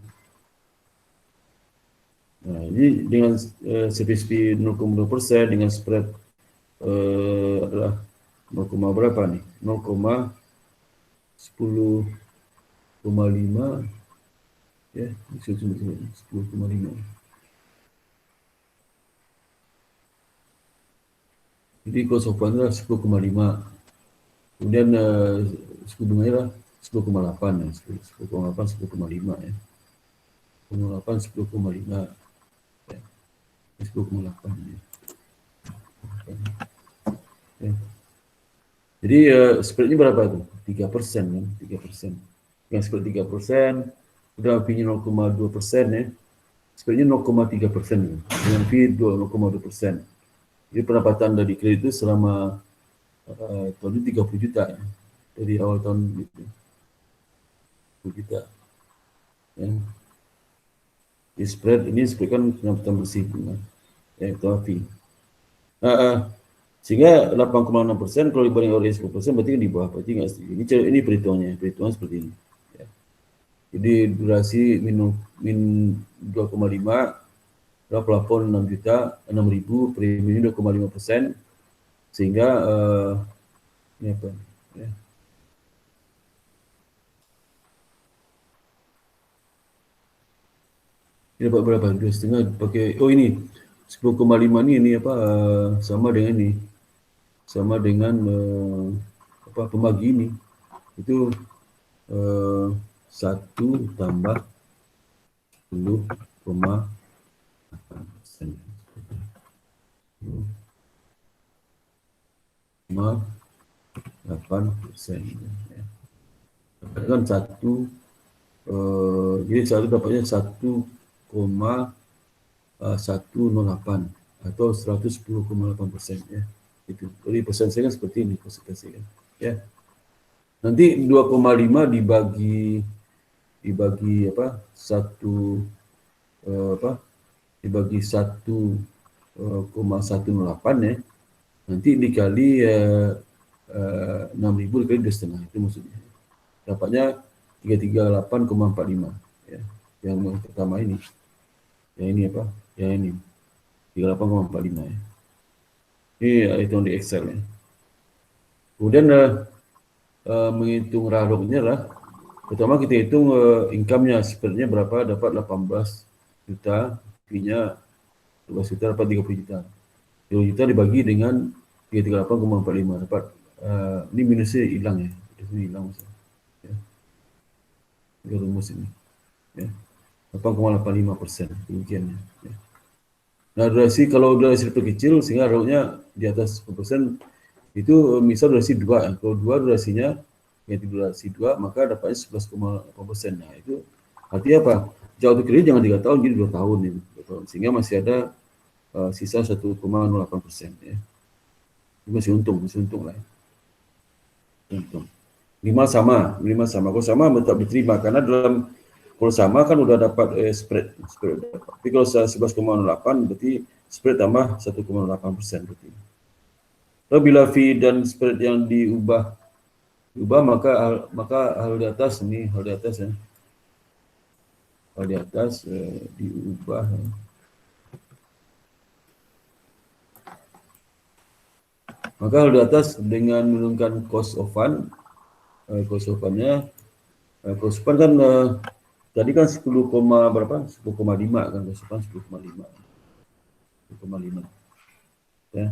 Nah, ini dengan service fee 0,2% dengan spread adalah 0, berapa nih? 0,10,5 ya, 10,5. Jadi cost of fund adalah 10,5. Kemudian suku bunganya adalah 10,8 ya, 10,8, 10,5 ya. 10,8, 10,5 ya. 10,8 ya. Ya. Jadi spreadnya berapa tuh? 3% kan? 3%. Yang spread 3%, udah fee-nya 0,2% ya. Spreadnya 0,3% ya. Dengan fee 0,2%. Jadi pendapatan dari kredit itu selama tahun ini 30 juta ya. Dari awal tahun itu 30 juta ya. Di spread ini kan pendapatan bersih ya, itu fee. Sehingga 8,6% kalau dibanding oleh 10% berarti kan di bawah, berarti nggak setuju. Ini perhitungan seperti ini ya. Jadi durasi min 2,5, plafon 6 juta, 6.000, premi 2,5%, sehingga ini apa ya. Ini dapat berapa? 2,5 pakai, oh ini 10,5 ini apa sama dengan ini, sama dengan pembagi ini itu 1 tambah 10,8%. 8% ya. Kan jadi satu dapatnya 1,108 atau 110,8% ya. Itu. Jadi persentase kan seperti ini persentase kan. Ya. Nanti 2,5 dibagi apa? Dibagi 1,108 ya. Nanti dikali 6.000 dikali 2,5 itu maksudnya. Dapatnya 338,45 ya. Yang pertama ini. Yang ini apa? Yang ini 38,45 ya. Ini hitung di Excel ya. Kemudian menghitung raroknya lah. Pertama kita hitung income-nya, spread-nya berapa, dapat 18 juta, fee-nya 12 juta, dapat 30 juta. 30 juta dibagi dengan 338,45 dapat ini minusnya hilang ya. Ini hilang maksudnya. Ya. Ini rumus ini. Ya. 8,85% demikian ya. Nah, durasi kalau durasi lebih kecil sehingga raroknya di atas 10% itu misal durasi 2. Kalau 2 durasinya ganti durasi 2 maka dapatnya 11,8%. Nah, itu artinya apa? Jauh kredit jangan 3 tahun jadi 2 tahun ini. 2 tahun. Sehingga masih ada sisa 1,08% ya. Ini masih untung lah ya. Untung. Minimal sama. Kalau sama tetap diterima karena dalam Kalau sama kan udah dapat spread. Tapi kalau 11,08 berarti spread tambah 1,8% berarti. Lalu bila fee dan spread yang diubah maka hal di atas ini, hal di atas ya. Hal di atas diubah. Maka hal di atas dengan menurunkan cost of fund, cost of fund-nya, cost of fund kan tadi kan 10, berapa? 10,5 kan, cost of fund 10,5. 10,5. Ya.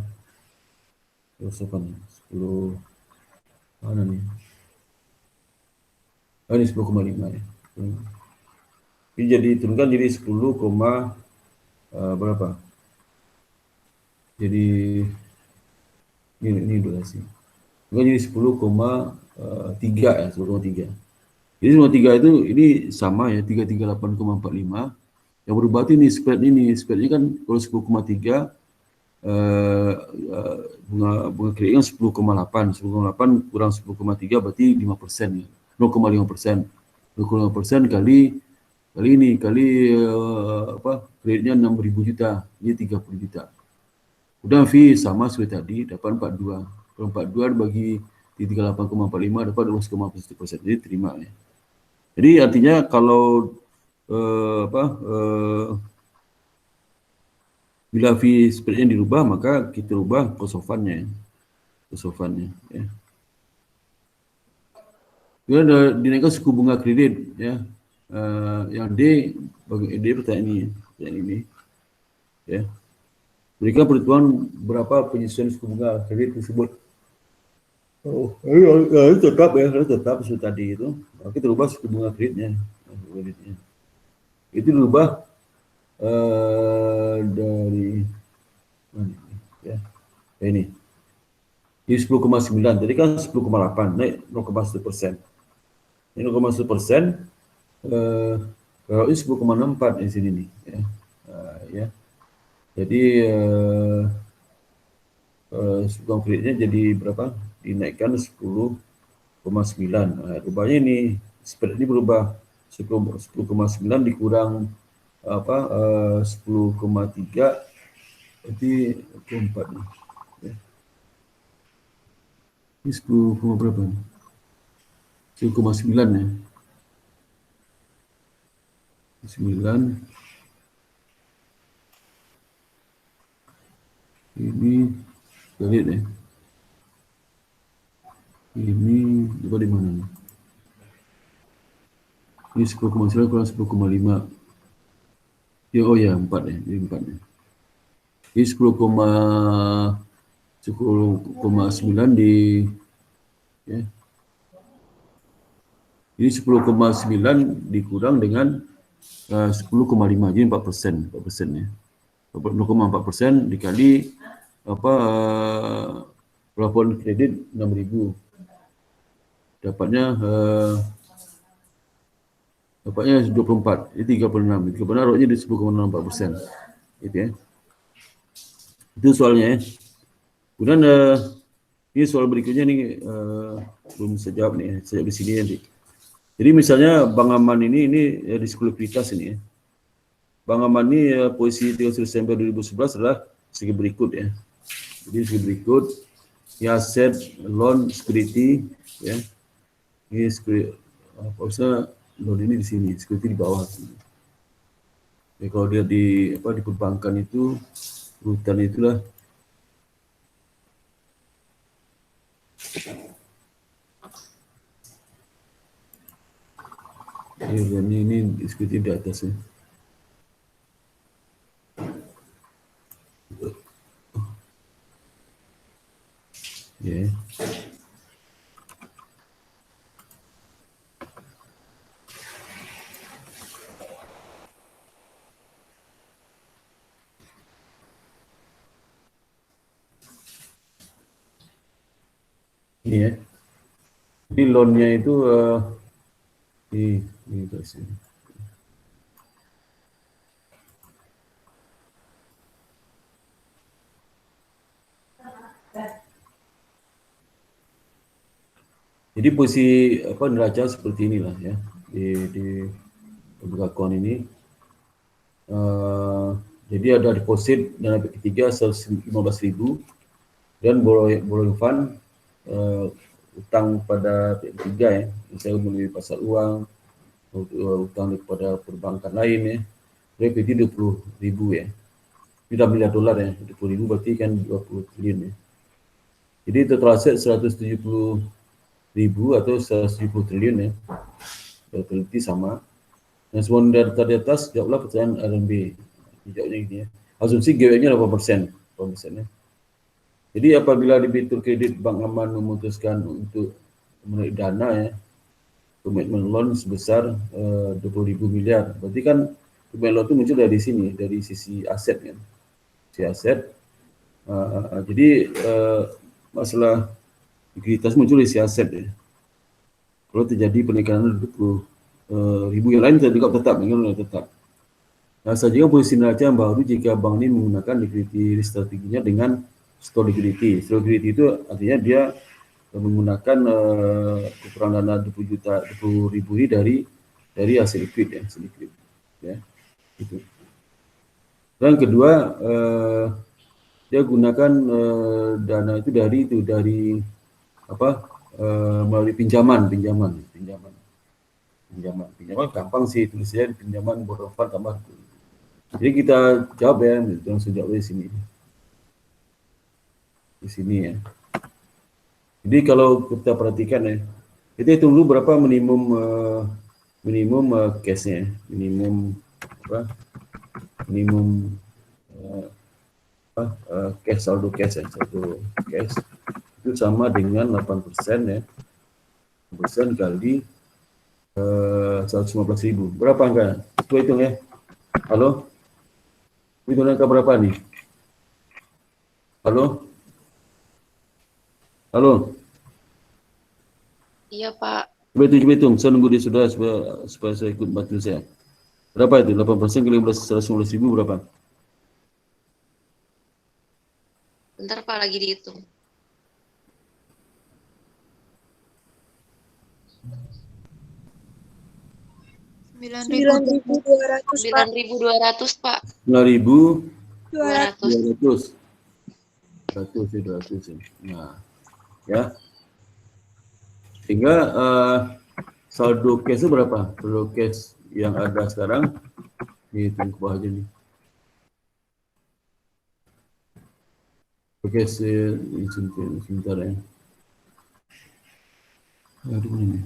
Cost of fund 10 mana nih? Oh, ini 10,5 ya. Ini jadi turunkan jadi 10, berapa? Jadi ini durasi. Bukan jadi 10,3 ya, 10,3. Jadi 10,3 itu ini sama ya, 338,45. Yang berubah itu ini spreadnya kan kalau 10,3 bunga kreditnya 10,8 kurang 10,3 berarti 5% ya. 0,5%. 0,5% kali kreditnya 6.000 juta, ini 30 juta. Udah fee sama seperti tadi, dapat 42. Kalau 42 bagi 38,45 dapat 12,1%. Jadi terima ya. Jadi artinya kalau bila fee spreadnya dirubah maka kita rubah cost of fund-nya ya. Kemudian dinaikkan suku bunga kredit ya. Yang D pertanyaan ini ya. Berikan perhitungan berapa penyesuaian suku bunga kredit tersebut. Tetap seperti tadi itu. Kita rubah suku bunga kreditnya. Itu dirubah dari ya. Ini 10,9. Tadi kan 10,8 naik 0,1%. Ini 0,1%. Kalau ini 10,64 di sini nih ya. Ya. Jadi suku bunga kreditnya jadi berapa? Dinaikkan 10,9. Rubahnya ini spread ini berubah 10,9 dikurang 10,3 berarti 4 nih. Ya. Ini 10, berapa nih? 10,9 ya. 9 ini kredit ya. Ini coba di mana nih? Ini 10,9 kurang 10,5. Ya, oh ya 4 ya, ini 4 ya. Ini 10,9 di ya. Ini 10,9 dikurang dengan 10,5 jadi 4%, 4% ya. 0,4% dikali plafon kredit 6.000. Dapatnya 24, ini 36. 36 roknya di 10,64%. Gitu ya. Itu soalnya ya. Kemudian ini soal berikutnya nih belum saya jawab nih, saya di sini nanti. Jadi misalnya Bang Aman ini diskualifikasi ini ya. Bang Aman ini posisi 31 Desember 2011 adalah segi berikut ya. Jadi segi berikut, ya aset, loan, security ya. Ini security, usah loan ini di sini, security di bawah sini. Ya, kalau dia di perbankan itu urutan itulah. Ya, ini security di atasnya. Ya. Ini ya. Jadi loan-nya itu ini guys. Jadi posisi neraca seperti inilah ya. buka akun ini. Jadi ada deposit dana pihak ketiga 115.000 dan borrowing fund utang pada pihak ketiga ya. Misalnya melalui pasar uang, utang kepada perbankan lain ya. Berarti 20.000 ya. Ini dah miliar dolar ya. 20.000 berarti kan 20 triliun ya. Jadi total aset 170.000 atau 170 triliun ya. Berarti sama. Yang semua data di atas, jawablah pertanyaan RMB. Jawabnya gini ya. Asumsi GWM-nya 8%. 8% ya. Jadi apabila debitur kredit Bank Aman memutuskan untuk menarik dana ya, komitmen loan sebesar 20.000 miliar. Berarti kan komitmen loan itu muncul dari sini, dari sisi aset kan. Sisi aset. Jadi masalah likuiditas muncul dari sisi aset ya. Kalau terjadi penekanan 20.000 yang lain juga tetap, Nah, saja posisi neraca yang baru jika bank ini menggunakan liquidity strateginya dengan store liquidity. Store liquidity itu artinya dia menggunakan kekurangan dana 20.000 ini dari hasil liquid ya, itu. Dan kedua dia gunakan dana itu dari melalui pinjaman gampang sih tulisnya pinjaman borrow fund tambah. Jadi kita jawab ya, langsung jawab di sini ya. Jadi kalau kita perhatikan ya, kita hitung dulu berapa minimum cash-nya, cash, saldo cash ya, saldo cash itu sama dengan 8% ya, 8% kali 115.000. Berapa angka? Coba hitung ya. Halo? Hitung angka berapa nih? Halo? Halo?
Iya, Pak.
Coba hitung. Saya nunggu dia sudah supaya saya ikut bantu saya. Berapa itu? 8% kali 115.000 berapa?
Bentar, Pak, lagi dihitung.
9.200, Pak.
9.200, Pak.
9.200. 200 ya. Nah, ya. Sehingga saldo cash itu berapa? Saldo cash yang ada sekarang dihitung ke bawah aja nih. Oke, sebentar ya. Aduh ini.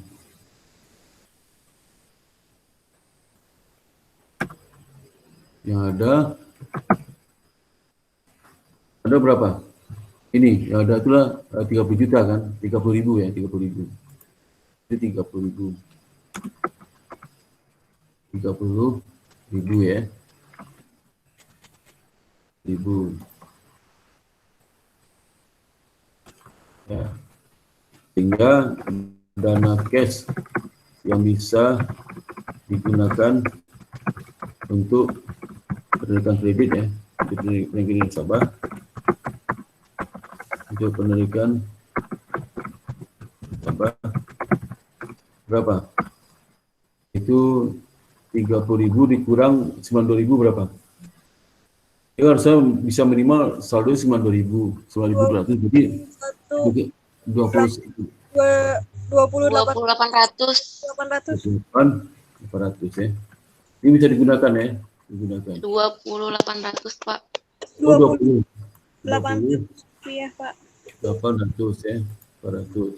Yang ada berapa? Ini yang ada itulah 30 juta kan, 30.000 ya, 30.000. Itu 30.000. 30.000 ya. 1.000. Ya. Sehingga dana cash yang bisa digunakan untuk penarikan kredit ya, penarikan nasabah, untuk penarikan nasabah berapa? Itu 30.000 dikurang 92.000 berapa? Ya harusnya bisa minimal saldo 92.000, 92.200, jadi
28.800.
800 ya. Ini bisa digunakan ya,
28.800, Pak.
20. 800 rupiah, Pak.
800 ya, 400.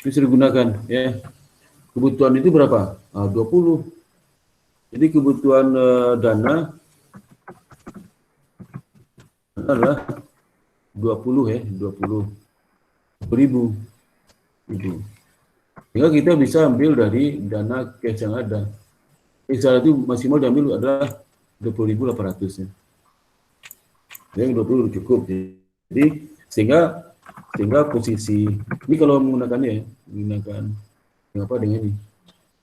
Bisa digunakan ya. Kebutuhan itu berapa? 20. Jadi kebutuhan dana adalah 20 ya, 20.000. Sehingga kita bisa ambil dari dana cash yang ada. Saat itu maksimal diambil adalah 20.800 ya. Yang 20 cukup. Jadi sehingga posisi ini kalau menggunakannya ya, dengan ini,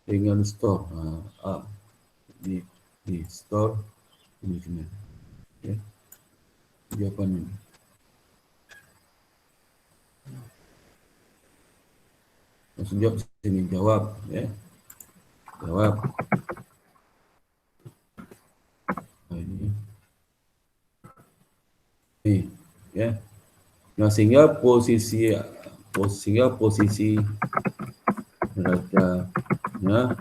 dengan store. Di store ini sini. Ya. Jawabannya. Langsung jawab sini, jawab ya. Jawab. Nah, ini. Nih, ya. Nah, sehingga posisi neracanya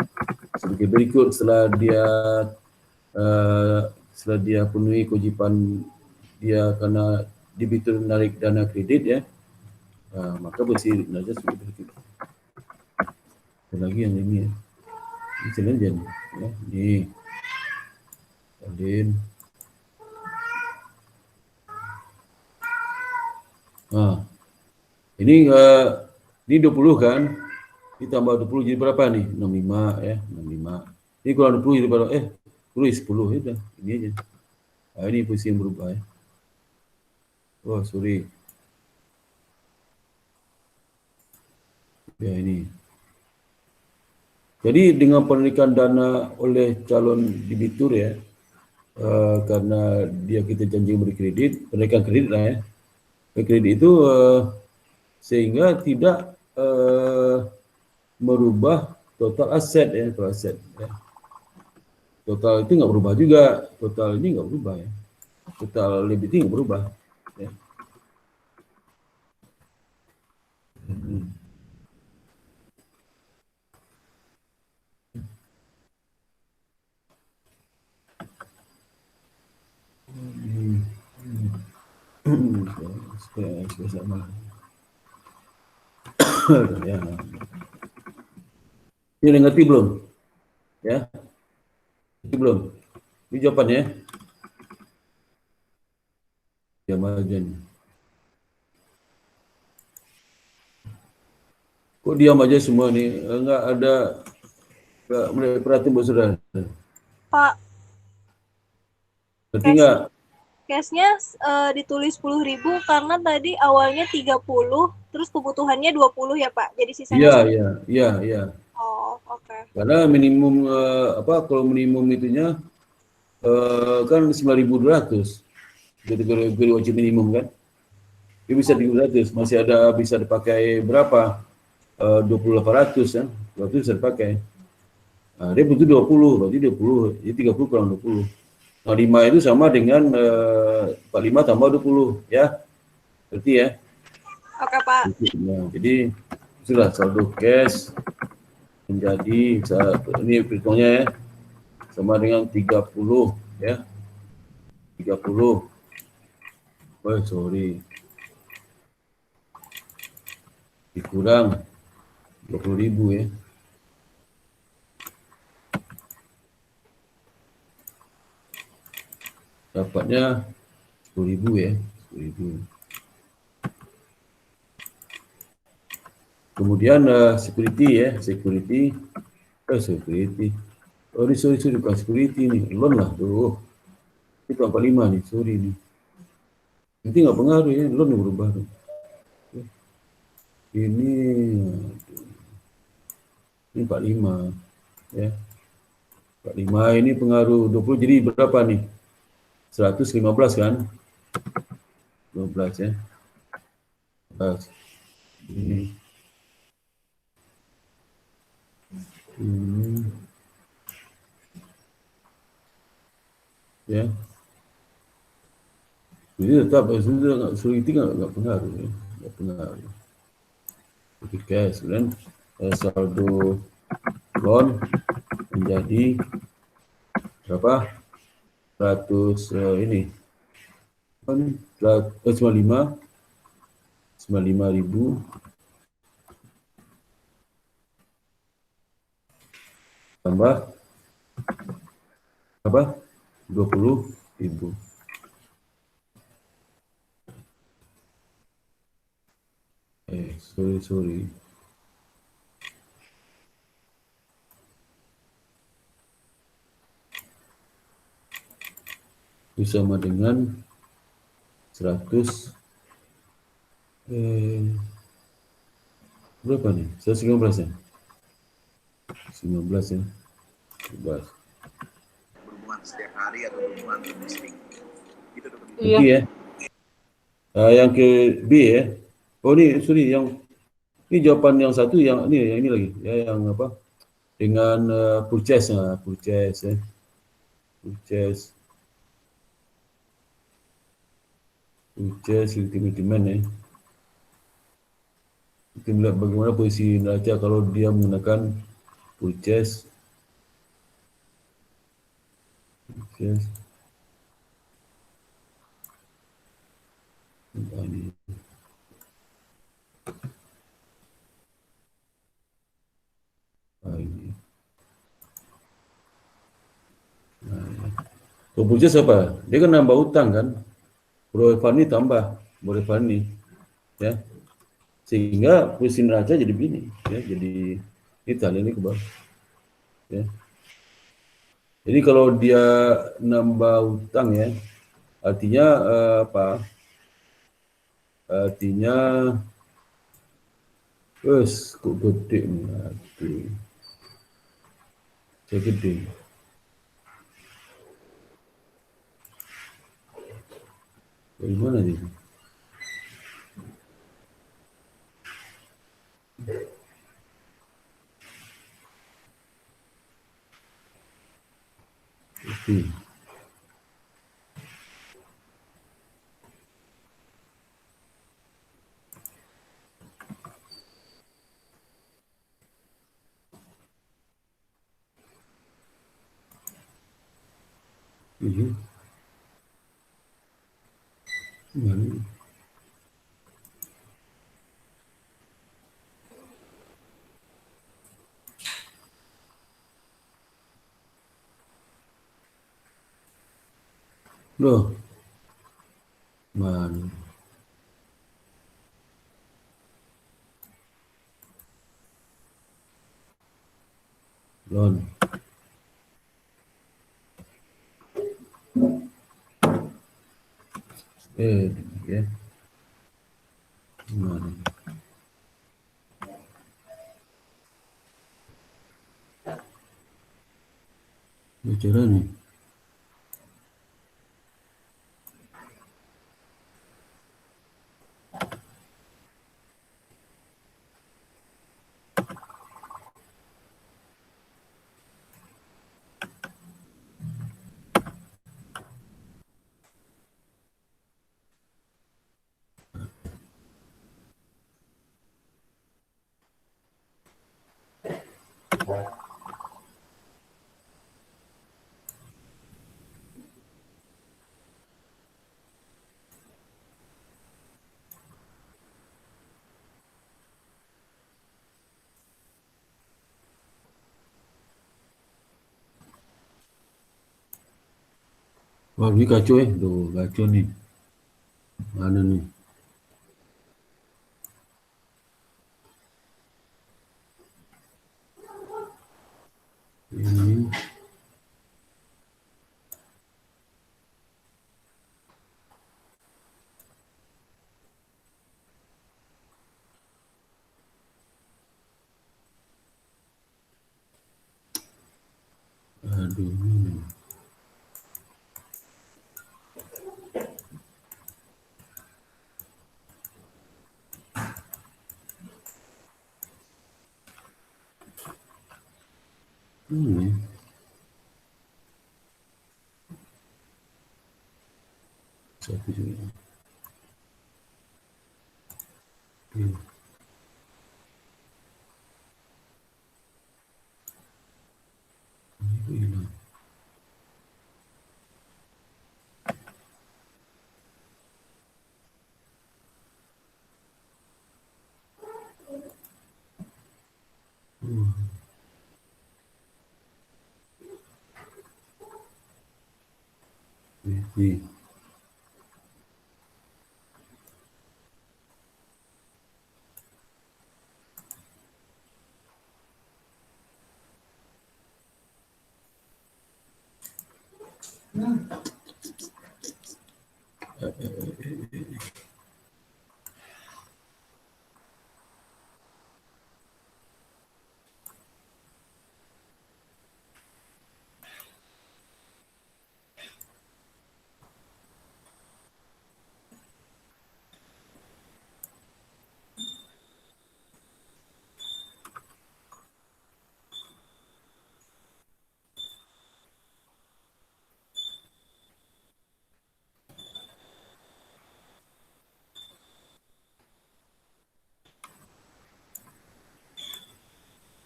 sebagai berikut setelah dia penuhi kewajiban dia karena debitur menarik dana kredit ya, maka posisi neraca sebagai berikut. Ada lagi yang ini ya. Ini challenge ya. Ini salin. Ini 20 kan? Ini tambah 20 jadi berapa nih? 65 ya, 65. Ini kurang 20 jadi berapa? 10 ya udah, ini aja. Nah, ini posisi yang berubah ya. Oh, sorry. Ya, ini. Jadi dengan penarikan dana oleh calon debitur ya, karena kita janji memberi kredit, penarikan kredit lah ya. Kredit itu sehingga tidak merubah total aset ya, total aset ya. Total itu nggak berubah juga, total ini nggak berubah ya. Total liability nggak berubah ya. Supaya sama. Ya. Ini ngerti belum? Ya, ngerti belum? Ini jawabannya. Ya, margin. Kok diam aja semua nih? Enggak ada perhatian buat saudara.
Pak,
Ngerti nggak?
cashnya ditulis 10.000 karena tadi awalnya 30, terus kebutuhannya 20 ya Pak. Jadi sisanya
Iya.
Oh, oke.
Karena minimum kalau minimum itunya kan 9.200. Jadi wajib minimum kan. Dia bisa 300, masih ada bisa dipakai berapa? 20.800 ya. 200 bisa dipakai. Nah, dia butuh 20, berarti 20. Jadi 30 kurang 20. Nah, 5 itu sama dengan 45 tambah 20 ya. Berarti ya.
Oke Pak.
Nah, jadi sudah saldo cash menjadi ini perhitungnya ya. Sama dengan 30 ya. 30. Oh, sorry. Dikurang 20.000 ya. Dapatnya 10.000 ya, 10.000. Kemudian security ya, security. Oh, ini sorry, bukan security nih, loan lah tuh. Ini 45 nih, sorry nih. Nanti nggak pengaruh ya, loan yang berubah tuh. Ini 45 ya. 45 ini pengaruh 20 jadi berapa nih? 115 kan? 12 ya. 12. Ini. Ya. Jadi tetap security nggak pengaruh ya. Nggak pengaruh. Oke, cash dan saldo loan menjadi berapa? 100 ini. 95.000 tambah apa? 20.000. Sorry. Itu sama dengan 100 berapa nih? 115 ya? 19 ya? 19.
Berhubungan setiap hari atau berhubungan domestik. Gitu dong.
Iya.
Ya. Yang ke B ya. Oh ini sorry, yang ini jawaban yang satu yang ini lagi ya, yang apa? dengan purchase purchase ultimate demand kita melihat bagaimana posisi neraca kalau dia menggunakan purchase ini. Kalau purchase apa? Dia kan nambah utang kan, borrow fund tambah borrow fund ya, sehingga posisi neraca jadi begini ya, jadi Italia ini ke bawah ya. Jadi kalau dia nambah utang ya, artinya apa? Artinya kok gede nih, aduh, saya gede. Bagaimana sih? Oke. Mana? Loh, mana? Loan. Ya. Mana? Bicara nih. Wah, ini kacau tuh kacau nih. Mana nih? Ini. Aduh, ini. Ini. Satu juga. Ini. Ini hilang. Ini.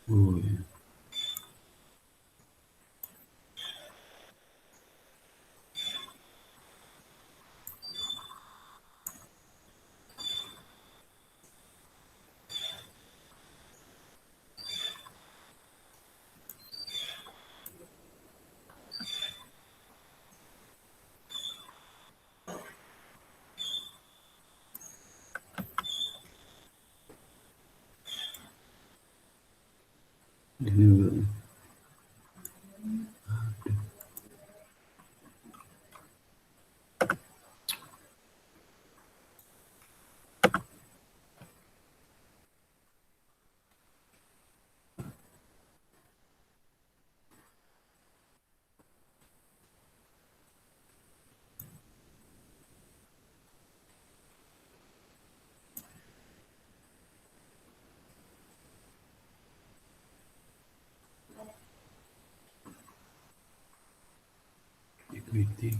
Oh, ya. Ini equity.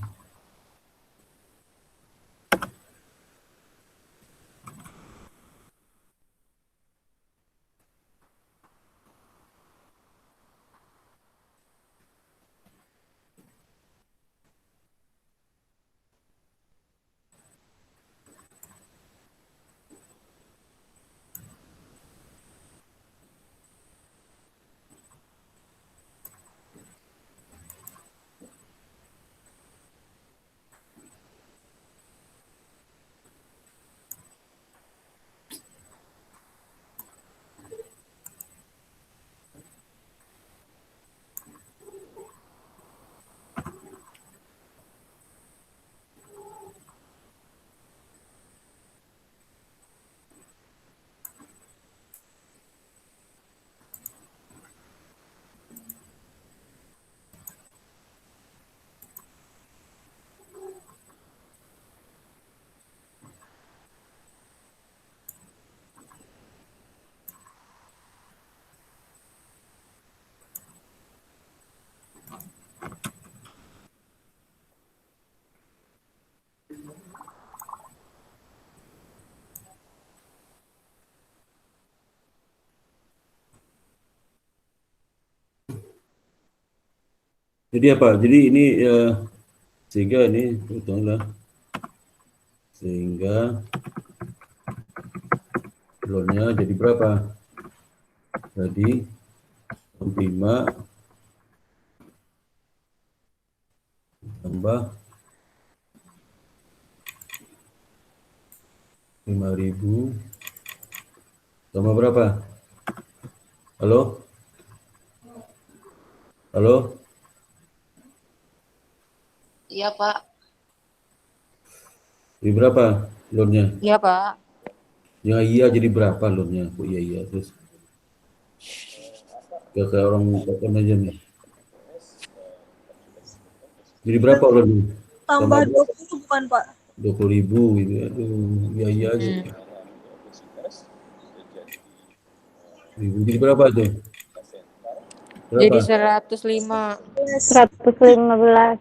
Jadi apa? Jadi ini sehingga ini hitunglah sehingga loannya jadi berapa? Jadi 5 tambah 5.000 sama berapa? Halo? Halo?
Iya, Pak.
Jadi berapa loannya?
Iya, Pak.
Ya iya jadi berapa loannya? Kok iya iya terus kayak orang telepon aja nih. Jadi berapa loannya?
Tambah 20 bukan Pak?
20.000 gitu. Aduh, iya iya aja. Jadi berapa tuh? Berapa?
Jadi 105.
115.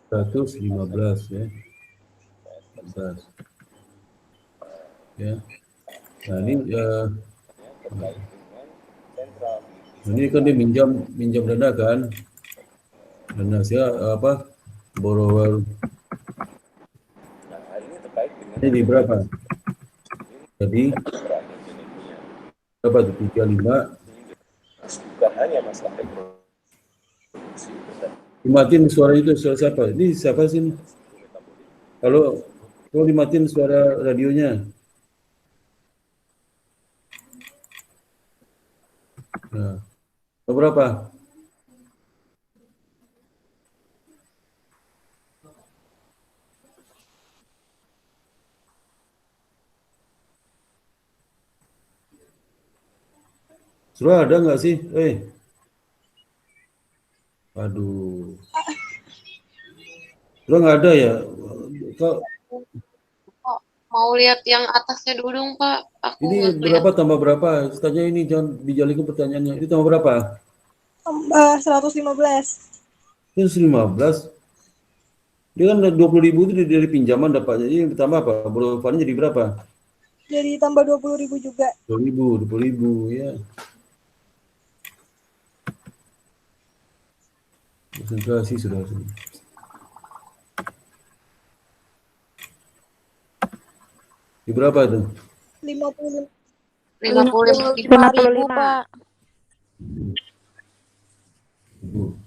115 ya. 15. Ya. Nah ini kan dia minjam dana kan. Dana saya apa? Borrower. Ini di berapa? Jadi berapa tuh? 35.
Bukan hanya masalah reproduksi,
Dimatiin suara itu, suara siapa? Ini siapa sih ini? Kalau dimatiin suara radionya. Nah, berapa? Suara ada nggak sih? Aduh. Suara nggak ada ya? Kau
Mau lihat yang atasnya dulu dong, Pak. Aku
ini
nggak kelihatan.
berapa tambah berapa? Tanya ini jangan dijalikan pertanyaannya. Ini tambah berapa?
Tambah 115.
115. Dia kan 20.000 itu dari pinjaman dapatnya. Ini tambah apa? Borrowernya jadi berapa?
Jadi tambah 20.000 juga.
20.000 ya. Konsentrasi sudah. Ini berapa tuh?
50.
55.000.
55.000,
Pak.
Ribu.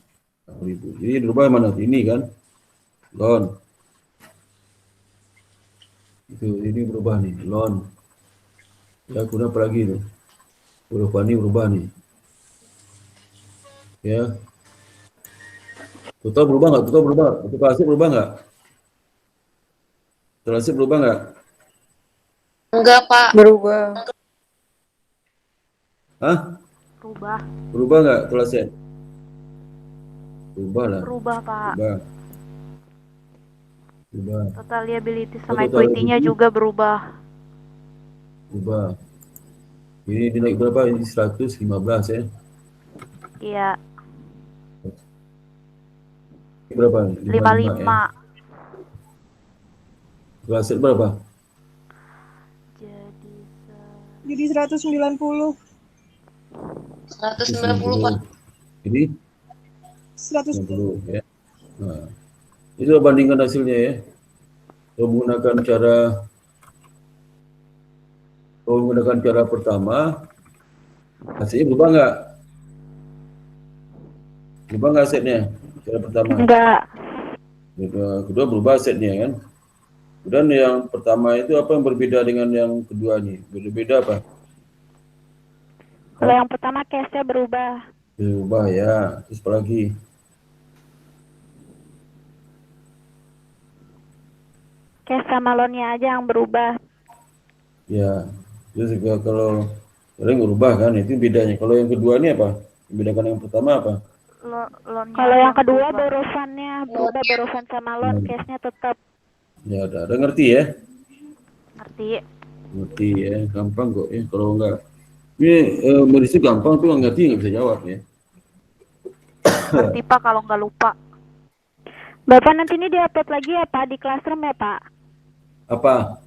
1.000. Jadi berubah mana? Ini kan? Loan. Itu ini berubah nih, loan. Ya, kuna apa lagi tuh? Berubah nih. Ya. Total berubah nggak? Total aset berubah nggak? Total aset berubah nggak?
Enggak, Pak.
Berubah.
Hah?
berubah,
Berubah nggak total aset? Berubah lah.
berubah Pak.
Berubah.
Total liability sama
Total
equity-nya
equity?
juga berubah.
Berubah. Ini naik berapa? Ini 115 ya.
Iya,
Ini berapa? 55 ya.
55.
Total aset berapa?
Jadi
Jadi 190.
190, Pak.
Ini
100.
60 ya. Nah, itu bandingkan hasilnya ya. Kalau menggunakan cara pertama, hasilnya berubah nggak? Berubah nggak asetnya? Cara pertama.
enggak.
Kedua berubah asetnya kan. Dan yang pertama itu apa yang berbeda dengan yang kedua nih? Berbeda apa?
Kalau yang pertama cash-nya berubah.
Berubah ya. Terus apa lagi?
Cash sama loan-nya aja yang berubah.
Ya. Terus juga kalau yang berubah kan, itu bedanya. Kalau yang kedua ini apa? Membedakan yang pertama apa?
Loan-nya kalau yang kedua berubah. Borosannya berubah, borosan sama loan,
Hmm.
cash-nya tetap.
Ya udah ngerti ya?
Ngerti?
Ngerti ya, gampang kok ya. Kalau enggak, ini Meris itu gampang tuh nggak ngerti nggak bisa jawab ya.
Ngerti Pak kalau nggak lupa. Bapak nanti ini diupload lagi ya Pak di Classroom ya Pak?
Apa?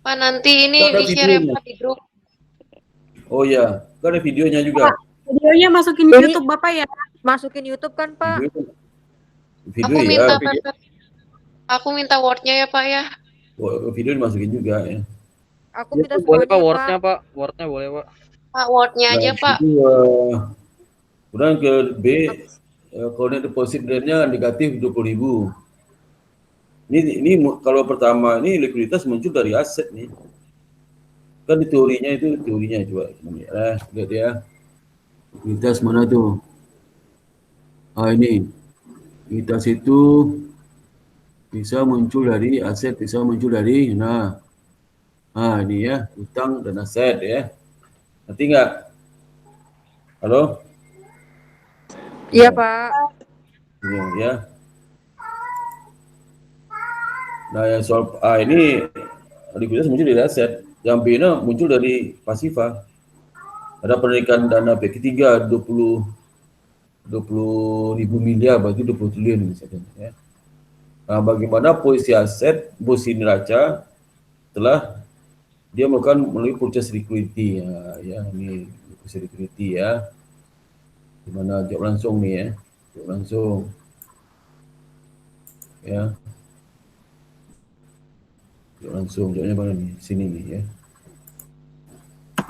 Pak, nanti ini
Ada
di-share ya,
videonya.
Pak, di grup.
Oh ya, kan ada videonya juga.
Videonya masukin YouTube Bapak ya.
Masukin YouTube kan, Pak?
Video
Aku
ya,
minta aku minta Word-nya ya, Pak ya.
video dimasukin juga ya.
Aku
Ya,
minta
boleh Pak,
semuanya,
Word-nya Pak. Word-nya boleh Pak.
Pak, Word-nya aja, Pak.
Itu, kemudian ke B, kalau net deposit rate-nya negatif 20.000. Ini kalau pertama ini likuiditas muncul dari aset nih. Kan di teorinya coba lihat ya. Likuiditas mana tuh? Ini likuiditas itu bisa muncul dari aset, bisa muncul dari ini ya, utang dan aset ya. Ngerti nggak? Halo?
Iya, Pak.
Ya. Nah, yang soal ini likuiditas muncul dari aset, yang B-nya muncul dari pasifa. Ada penarikan dana pihak ketiga 20.000 miliar, berarti 20 triliun misalnya. Ya. Nah, bagaimana posisi aset, posisi neraca setelah dia melakukan melalui purchase liquidity ya ini purchase liquidity ya. Gimana jawab langsung nih ya, jawab langsung ya. Langsung jawabnya mana nih? Sini nih ya.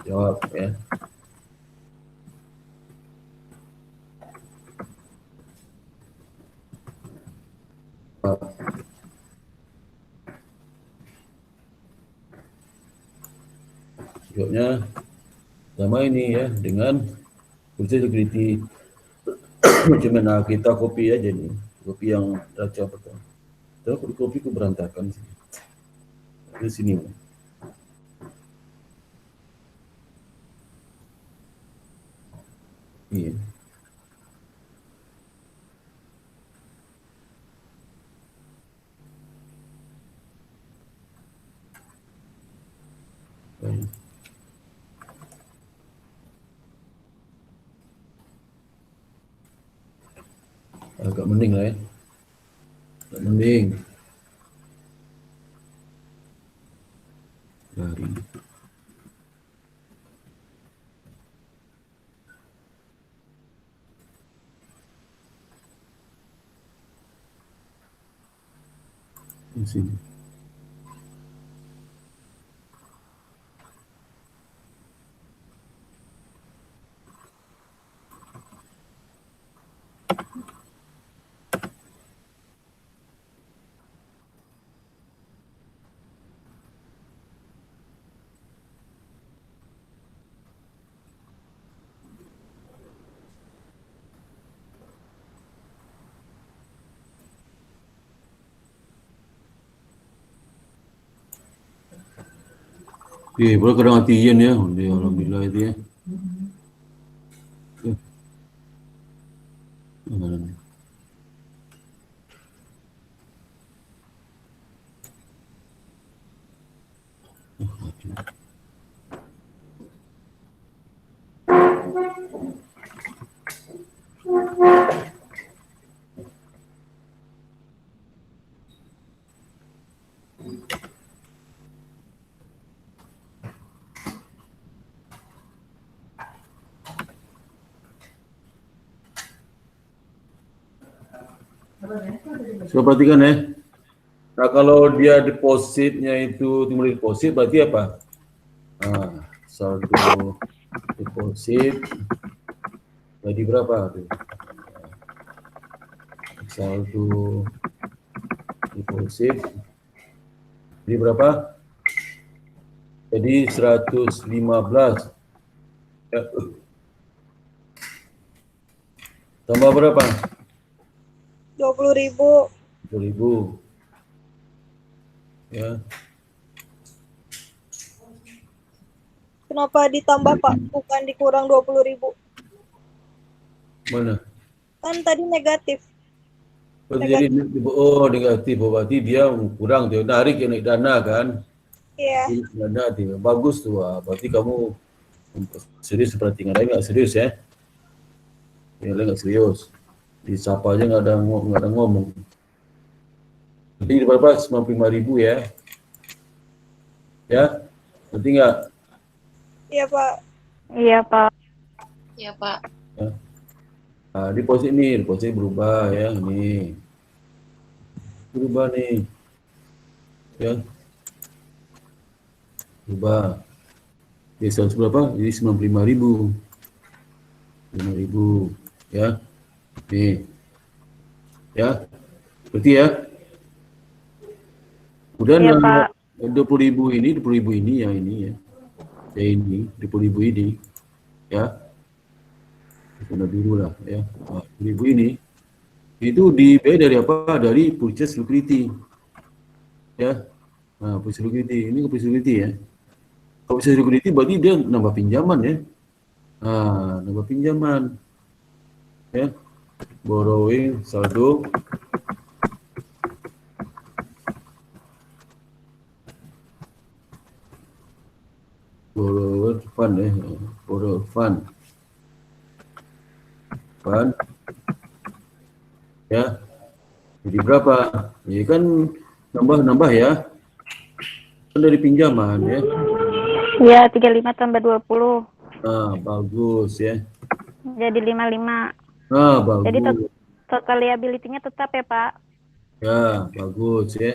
Jawab ya. Jawabnya sama ini ya, dengan purchase liquidity. Cuma kita copy aja nih, copy yang raca pertama. Terus copy itu berantakan sih. Di sini. Iya. Agak mending lah ya. Agak mending. Dari Di sini. Boleh kadang hati Ian ya. Alhamdulillah itu ya. So perhatikan ya. Nah kalau dia depositnya itu timur deposit berarti apa? Nah, saldo deposit jadi berapa tuh? Saldo deposit jadi berapa? Jadi 115. Ya. Tambah berapa?
20.000.
20.000. Ya.
Kenapa ditambah Pak? Bukan dikurang 20.000.
Mana?
Kan tadi negatif.
Jadi negatif. Berarti dia kurang, dia narik yang naik dana kan?
Iya.
Dana dia bagus tuh. Berarti kamu serius perhatikan, lain nggak serius ya? Yang lain nggak serius. Disapa aja nggak ada ngomong. Jadi berapa? 95.000 ya? Ya? Nanti nggak?
Iya Pak.
Iya, Pak.
Iya, Pak.
Ya. Nah, deposit berubah ya, ini berubah nih, ya, berubah. Jadi 100 berapa? Jadi 95.000, 5.000, ya, nih, ya, berarti ya. Kemudian
Iya, Pak.
20.000 ini yang ini ya, ini 20.000 ini, ya. Warna biru lah ya. 20.000 ini itu dibayar dari apa? Dari purchase liquidity. Ya. Nah, purchase liquidity ini purchase liquidity ya. Kalau purchase liquidity berarti dia nambah pinjaman ya. Nah, nambah pinjaman. Ya. Borrowing saldo borrower fund ya. Borrower fund. Ya, jadi berapa? Ya kan nambah ya, kan dari pinjaman ya.
Iya, 35 tambah 20.
Nah, bagus ya.
Jadi 55.
Nah, bagus.
Jadi total liability-nya tetap ya, Pak?
Ya, bagus ya.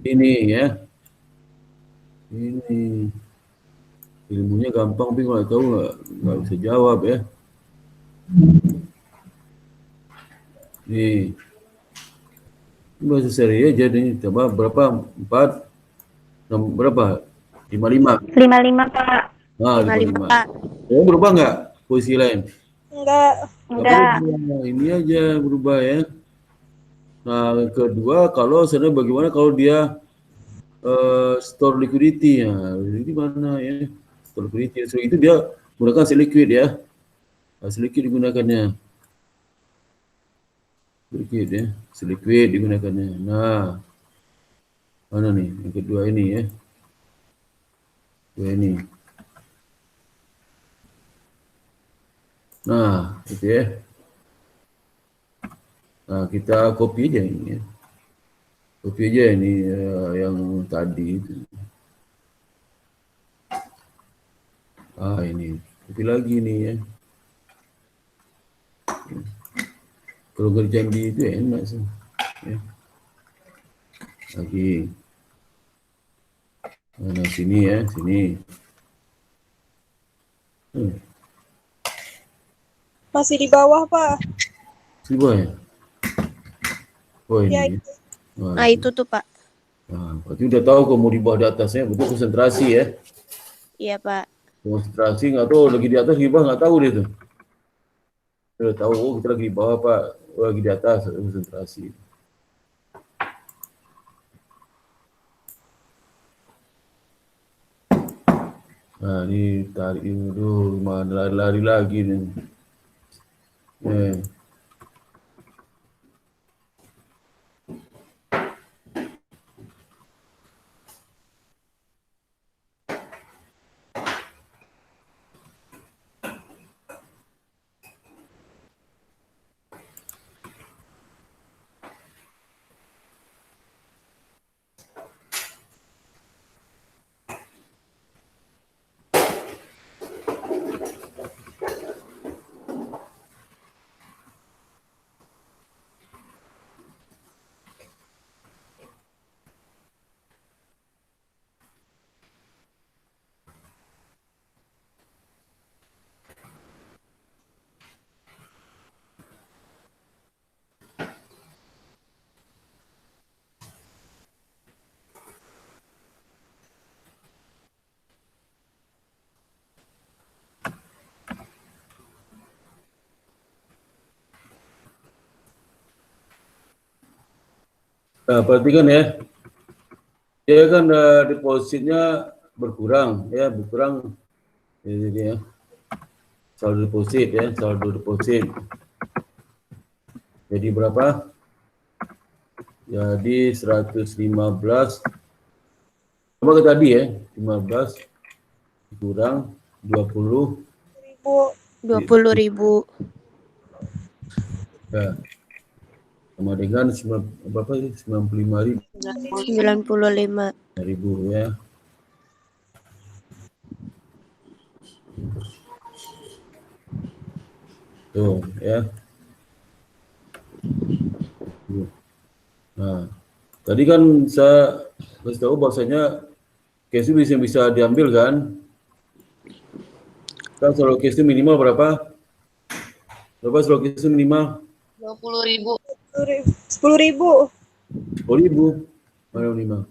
Ini ya. Ini ilmunya gampang, tapi nggak tahu nggak bisa jawab ya. Nih, bahasa serius jadi tambah berapa? 4, berapa? 55.
55, Pak.
Nah, 55. Ya, berubah nggak posisi lain?
Enggak.
Nah, ini aja berubah ya. Nah, kedua, kalau sebenarnya bagaimana kalau dia store liquidity ya, ini mana ya? Store liquidity, so itu dia gunakan liquid ya. Liquid digunakannya. Liquid ya, liquid digunakannya. Nah, mana nih? Yang kedua ini ya. Kedua ini. Nah, itu ya. Nah, kita copy aja ini ya. Copy aja ini yang tadi itu. Ini. Copy lagi nih ya. Kalau kerjaan di itu enak sih. Ya. lagi. Nah, sini ya, sini.
Masih di bawah, Pak.
Sini bawah ya? Oh
Ya,
ini.
Nah, itu tuh, Pak.
Nah, berarti udah tahu kok mau di bawah di atasnya, betul konsentrasi ya.
Iya, Pak.
Konsentrasi nggak tahu lagi di atas di bawah nggak tahu dia tuh. Udah tahu oh kita lagi di bawah Pak, oh, lagi di atas konsentrasi. Nah ini tarik dulu, mana lari-lari lagi nih. Nah, perhatikan ya, dia kan depositnya berkurang, ya berkurang, ini ya, saldo deposit ya, saldo deposit. Jadi berapa? Jadi 115. Apa ke tadi ya? 15 kurang 20.
20.000.
Ya. Sama dengan berapa sih? 95.000.
95.
Ya. Tuh ya. Nah, tadi kan saya kasih tahu bahwasanya case itu bisa diambil kan? Kan selalu case itu minimal berapa? Berapa selalu case itu minimal?
20.000.
10.000.
10.000. Mana minimal?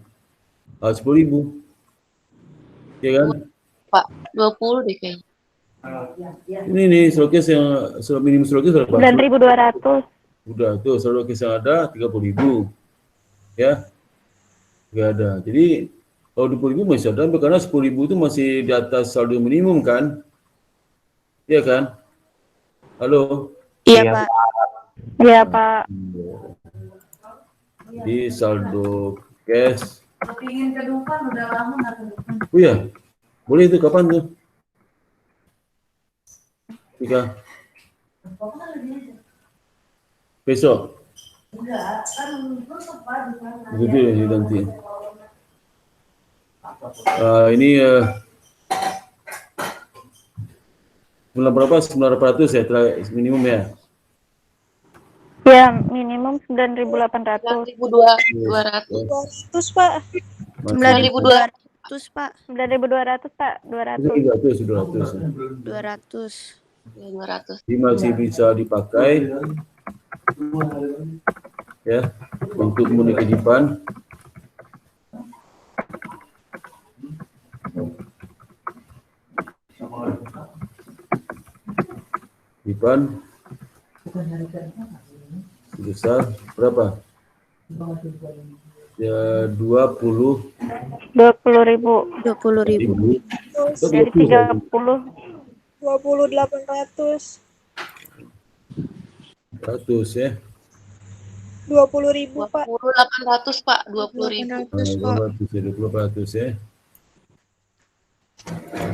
10.000. Iya kan?
Pak, 20 deh kayaknya.
Ini nih selalu case yang minimum selalu case berapa?
9.200.
Udah tuh selalu case yang ada 30.000. Ya. Enggak ada. Jadi kalau 20.000 masih ada karena 10.000 itu masih di atas saldo minimum kan? Iya kan? Halo.
Iya, Pak.
Iya, Pak.
Jadi saldo cash. Oh iya. Boleh itu kapan tuh? Tika. Besok. Begitu ya nanti. Ini berapa? 900 ya minimum ya.
Ya, minimum 9.800.
9.200.
200, Pak.
9.200, Pak.
9.200, Pak. 200.
200.
200.
Ya, 200.
Ini masih bisa dipakai ya untuk memenuhi kehidupan. Kehidupan besar berapa? Ya 20.000.
20.000.
Jadi 30.
20.800.
100 ya.
20.000, Pak.
20.800, Pak. 20.000.
200 ya.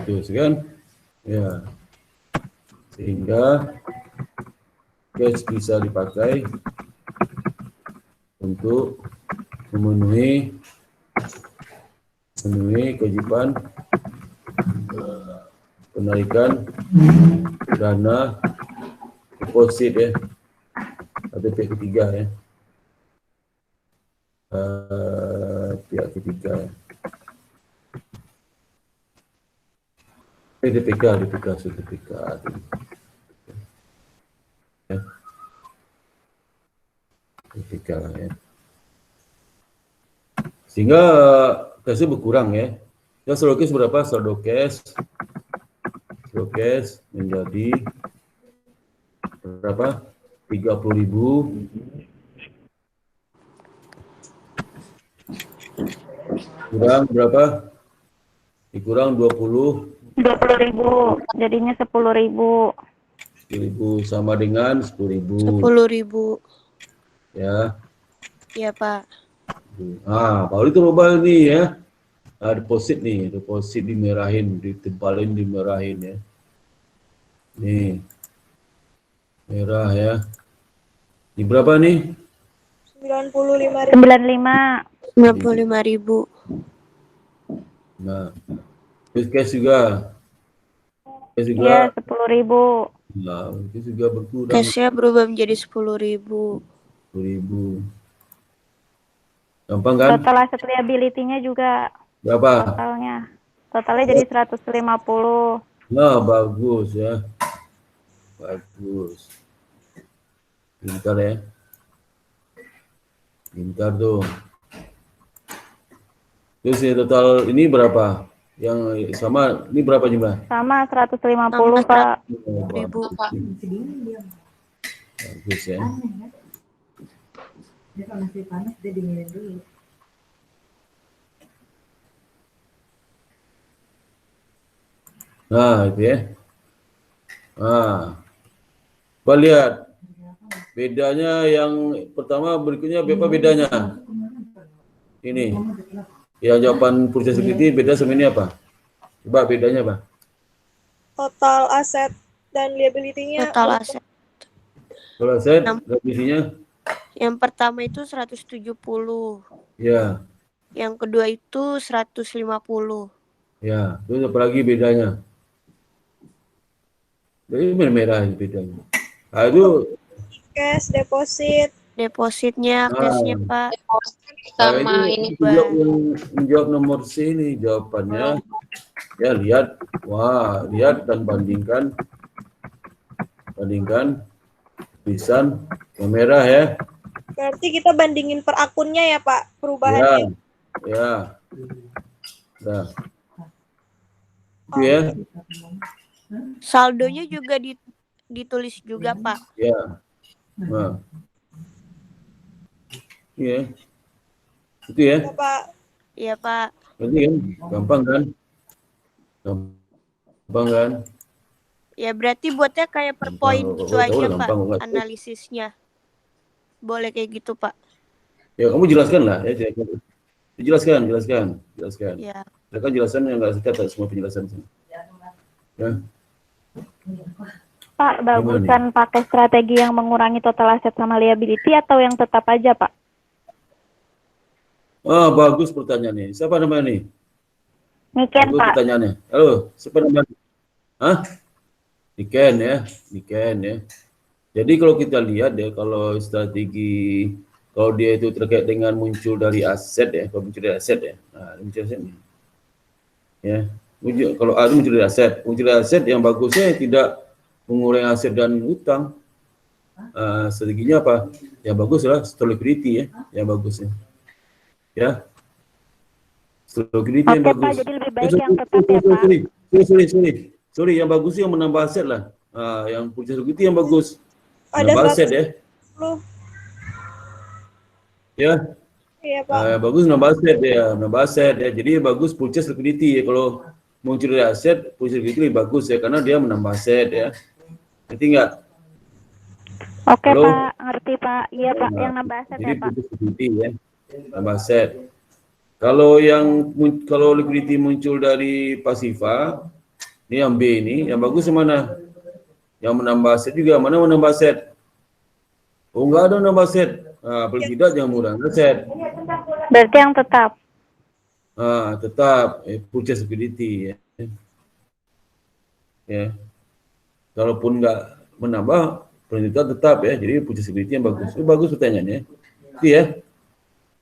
100 kan? Ya. Sehingga cash bisa dipakai untuk memenuhi kewajiban penarikan dana deposit ya atau pihak ketiga ya. pihak ketiga. DPK sertifikat. Ya. DPK ya. Sehingga cashnya berkurang ya. Ya saldo cash berapa? Saldo cash menjadi berapa? 30.000 kurang berapa? Dikurang 20.000
jadinya 10.000.
sama dengan 10.000
10.000.
ya.
Iya, Pak.
Baru itu rubah nih ya. Deposit dimerahin, dimerahin ya. Nih. Merah ya. Ini berapa nih?
95.000.
95.000.
Nah, cash juga.
Iya, 10.000.
Nah, cash juga berkurang.
Cashnya berubah menjadi 10.000.
10.000. Gampang kan?
Total aset liability-nya juga
Berapa?
Totalnya jadi 150.
Nah, bagus ya. Bagus. Pintar ya. Pintar tuh. Terus ya total ini berapa? Yang sama ini berapa jumlah?
Sama 150, Pak.
1.000, Pak.
Bagus ya.
Dia kalau masih panas dia dinginin dulu.
Nah, itu ya. Coba lihat. Bedanya yang pertama berikutnya apa bedanya? Ini. Yang jawaban proses security beda sama ini apa? Coba bedanya apa?
Total aset dan liability-nya.
Total aset.
Total aset, liability-nya?
Yang pertama itu 170.
Ya.
Yang kedua itu 150.
Ya, terus apa lagi bedanya? Jadi merah bedanya. Itu
Cash, deposit.
Depositnya, cashnya, Pak.
Deposit sama ini,
menjawab nomor C ini jawabannya. Ya, lihat dan bandingkan tulisan yang merah ya.
Berarti kita bandingin per akunnya ya, Pak, perubahannya.
Ya. Nah. Itu ya.
Saldonya juga ditulis juga, Pak.
Ya. Nah. Iya. Itu ya.
Ya, Pak.
Iya, Pak.
Berarti kan gampang kan? Gampang kan?
Ya berarti buatnya kayak per poin gitu aja, Pak,
gampang.
analisisnya. Boleh kayak gitu, Pak.
Ya, kamu jelaskan lah ya. Jelaskan.
Ya.
Mereka jelasan yang nggak sekat semua penjelasan. Ya.
Pak, bagusan pakai strategi yang mengurangi total aset sama liability atau yang tetap aja, Pak?
Bagus pertanyaannya. Siapa namanya nih?
Niken,
bagus
Pak.
Pertanyaannya. Halo, siapa namanya? Niken ya. Jadi kalau kita lihat ya, kalau strategi, kalau dia itu terkait dengan muncul dari aset ya, kalau muncul dari aset ya. Nah, muncul aset nih. Ya. Kalau ada muncul dari aset yang bagusnya tidak mengurangi aset dan hutang. Strateginya apa? Yang bagus adalah store liquidity ya, yang bagusnya. Ya. Store liquidity yang bagus.
Pak, jadi lebih baik yang tetap ya, Pak.
Sorry, yang bagus yang menambah aset lah. Yang purchase liquidity yang bagus.
Ada
Menambah aset ya. Ya.
Iya, Pak.
Bagus menambah aset ya. Jadi bagus purchase liquidity ya. Kalau muncul dari aset, purchase liquidity lebih bagus ya karena dia menambah aset ya. Ngerti nggak?
Oke,
Halo?
Pak, ngerti, Pak. Iya, Pak, yang nambah aset
Jadi
ya, Pak.
purchase liquidity ya. Nambah aset. Kalau liquidity muncul dari Pasifa, ini yang B ini, yang bagus yang mana? Yang menambah aset juga, mana menambah aset? Oh, enggak ada menambah aset. Paling tidak jangan murah aset.
Berarti yang tetap.
Tetap purchase liquidity ya. Ya. Kalaupun enggak menambah, paling tidak tetap ya. Jadi purchase liquidity yang bagus. Itu bagus pertanyaannya. Itu ya.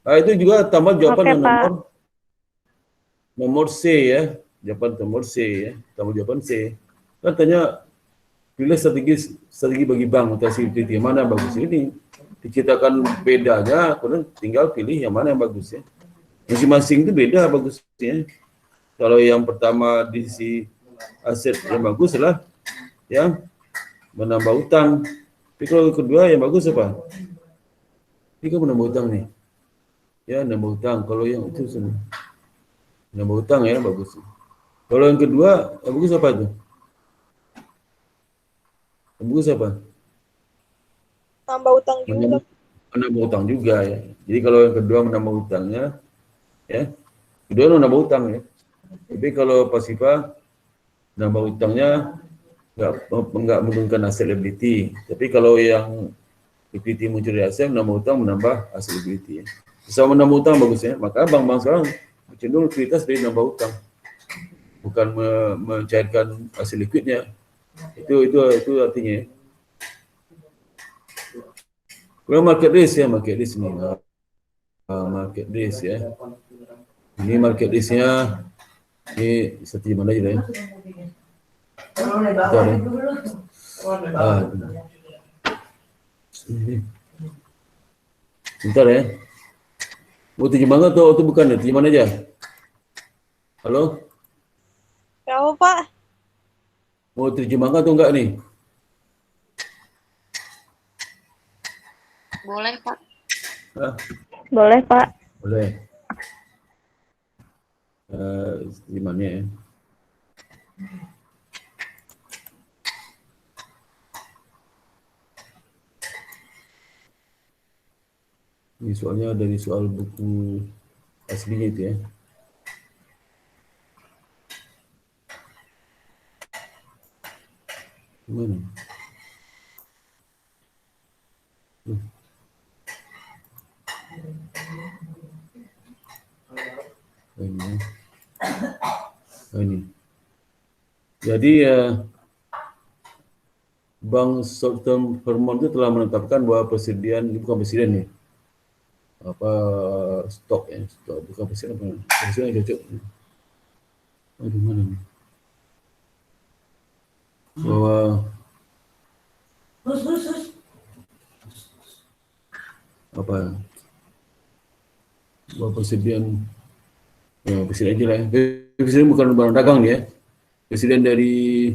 Itu juga tambah jawaban
Oke,
yang
Pak.
nomor C ya. Jawaban nomor C ya. Tambah jawaban C. Kan tanya pilih strategi bagi bank atau security yang mana yang bagus. Ini diciptakan bedanya, kemudian tinggal pilih yang mana yang bagus ya. Masing-masing itu beda bagusnya. Kalau yang pertama di sisi aset yang bagus adalah yang menambah utang. Tapi kalau yang kedua yang bagus apa? Ini kan menambah utang nih. Ya, nambah utang. Kalau yang itu semua nambah utang ya bagus. Kalau yang kedua yang bagus apa itu? Yang bagus apa?
Tambah utang juga.
Menambah utang juga ya. Jadi kalau yang kedua menambah utangnya, ya, kedua menambah utang ya. Tapi kalau pasifa nambah utangnya nggak menurunkan aset liability. Tapi kalau yang liquidity muncul dari aset, menambah utang menambah aset liability ya. Sama menambah utang bagus ya. Maka bank-bank sekarang cenderung likuiditas dari nambah utang, bukan mencairkan aset liquidnya. Itu artinya ya. Kalau market risk ya, market risk ini. Market risk ya. Ini market risknya, ini seperti mana aja ya. Bentar, ya. Bentar ya. Mau terjemahan atau bukan ya? Terjemahan aja. Halo?
Kenapa, Pak?
Mau terjemahan atau enggak nih?
Boleh, Pak.
Boleh, Pak.
Boleh. Gimana ya? Ini soalnya dari soal buku aslinya itu ya. Gimana? Ini. Jadi Bank Short-Term Vermont itu telah menetapkan bahwa persediaan, ini bukan presiden nih, stok ya, stok bukan presiden apa? Presiden yang cocok. Aduh mana nih? Bahwa bahwa persediaan presiden aja lah ya. Presiden bukan barang dagang dia. Presiden dari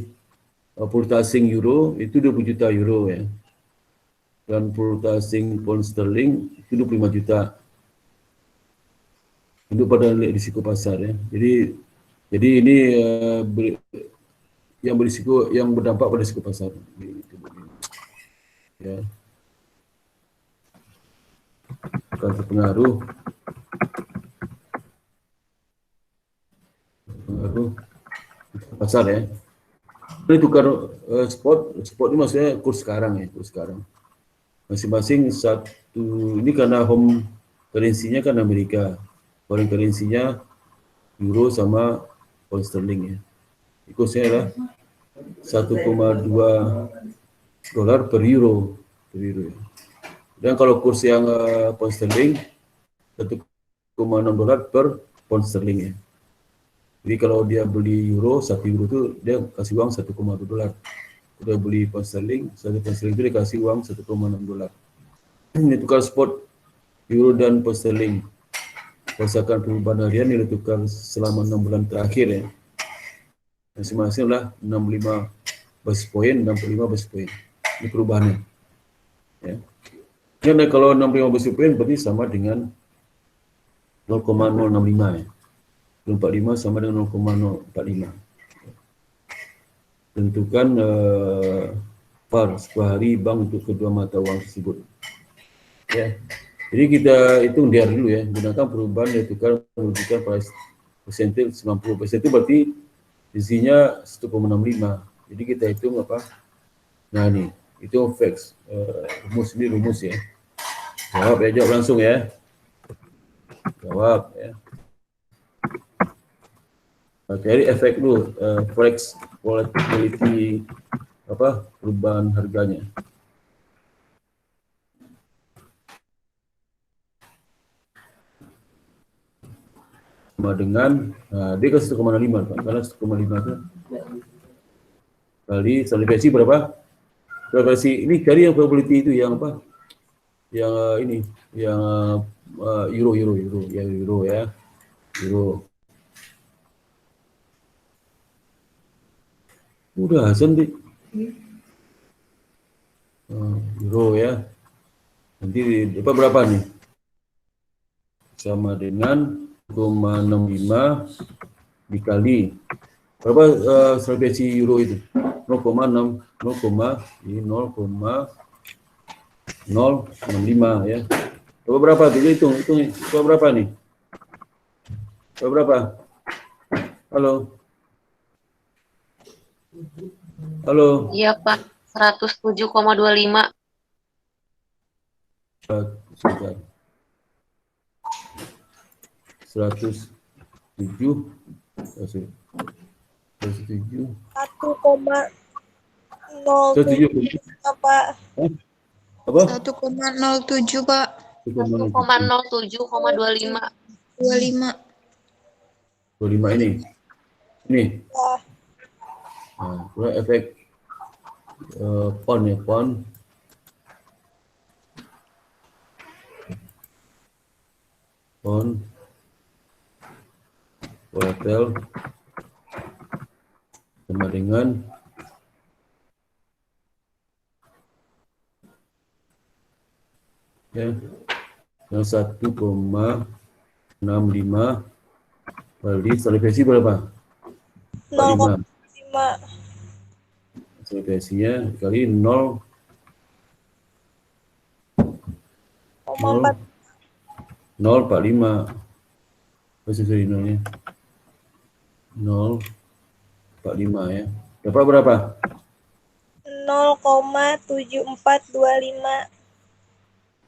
valuta asing euro itu 20 juta euro ya. Dan valuta asing pound sterling itu 25 juta. Untuk pada risiko pasar ya. Jadi ini yang berisiko, yang berdampak pada risiko pasar. Ya. Akan terpengaruh pasar ya. Ini tukar spot ini maksudnya kurs sekarang ya, kurs sekarang. Masing-masing satu, ini karena home currency-nya kan Amerika, foreign currency-nya euro sama pound sterling ya. Kursnya adalah 1,2 dolar per euro ya. Dan kalau kurs yang pound sterling 1,6 dolar per pound sterling ya. Jadi kalau dia beli euro, 1 euro itu dia kasih uang 1,2 dolar. Kalau dia beli pound sterling, 1 pound sterling itu dia kasih uang 1,6 dolar. Ini tukar spot euro dan pound sterling. Berdasarkan perubahan harian nilai tukar selama 6 bulan terakhir ya. Masing-masing adalah 65 basis point, 65 basis point. Ini perubahannya. Ya. Karena kalau 65 basis point berarti sama dengan 0,065 ya. 0,45 sama dengan 0,045. Tentukan par sebuah hari bank untuk kedua mata uang tersebut. Ya. Jadi kita hitung DR dulu ya, gunakan perubahan nilai tukar menunjukkan price persentil 90%, itu berarti isinya 1,65. Jadi kita hitung apa? Nah ini, itu fix. Rumus ini rumus ya. Jawab ya, jawab langsung ya. Jawab ya. Cari efek dulu, forex volatility, perubahan harganya. sama dengan, dia kan 1,5 Pak. Karena 1,5 itu kali salivasi berapa? Salivasi ini cari yang probability itu yang apa? Yang ini, yang euro ya. Euro. Udah cantik. Euro ya. Nanti dapat berapa nih? Sama dengan 0,65 dikali berapa salivasi euro itu? 0,6 0,065 ya. Coba berapa tuh? Hitung. Coba berapa nih? Coba berapa? Halo.
Iya, Pak. 107,25.
Sebentar. 107 107
1,07 Pak.
apa?
1,07 Pak.
1,07,25.
25.
ini.
Ya.
Nah, kemudian efek pound ya, pound. Volatile sama dengan ya, yang 1,65 kali salivasi berapa?
0,5.
Salivasinya kali 0,4 0,45. Sorry, nolnya 0,45 ya. Dapat berapa?
0,7425.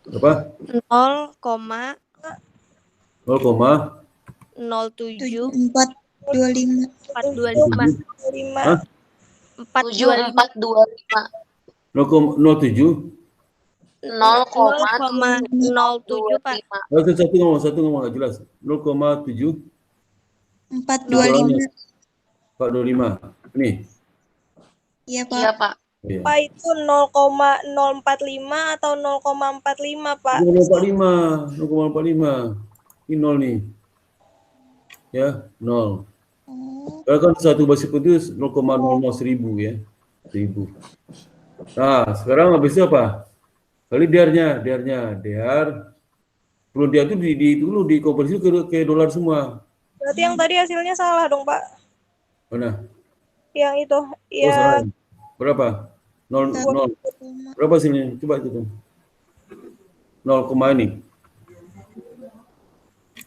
Berapa?
0,07
425.
425.
Hah?
7425.
0,07.
0,07 Pak.
Satu ngomong nggak jelas. 0,7
425.
425. Ini.
Iya, Pak.
Iya, Pak.
Iya.
Pak itu 0,045 atau 0,45 Pak?
0,45. Ini 0 nih. Ya, 0. Kalau kan satu basi putus 0,00 seribu ya. 1000. Nah, sekarang habis itu apa? Kali DR-nya. Belum dia itu dulu dikonversi ke dolar semua.
Berarti yang tadi hasilnya salah dong Pak.
Mana?
Yang itu.
Oh,
Ya,
salah. Berapa? 0. Berapa hasilnya? Coba itu tuh. 0, ini.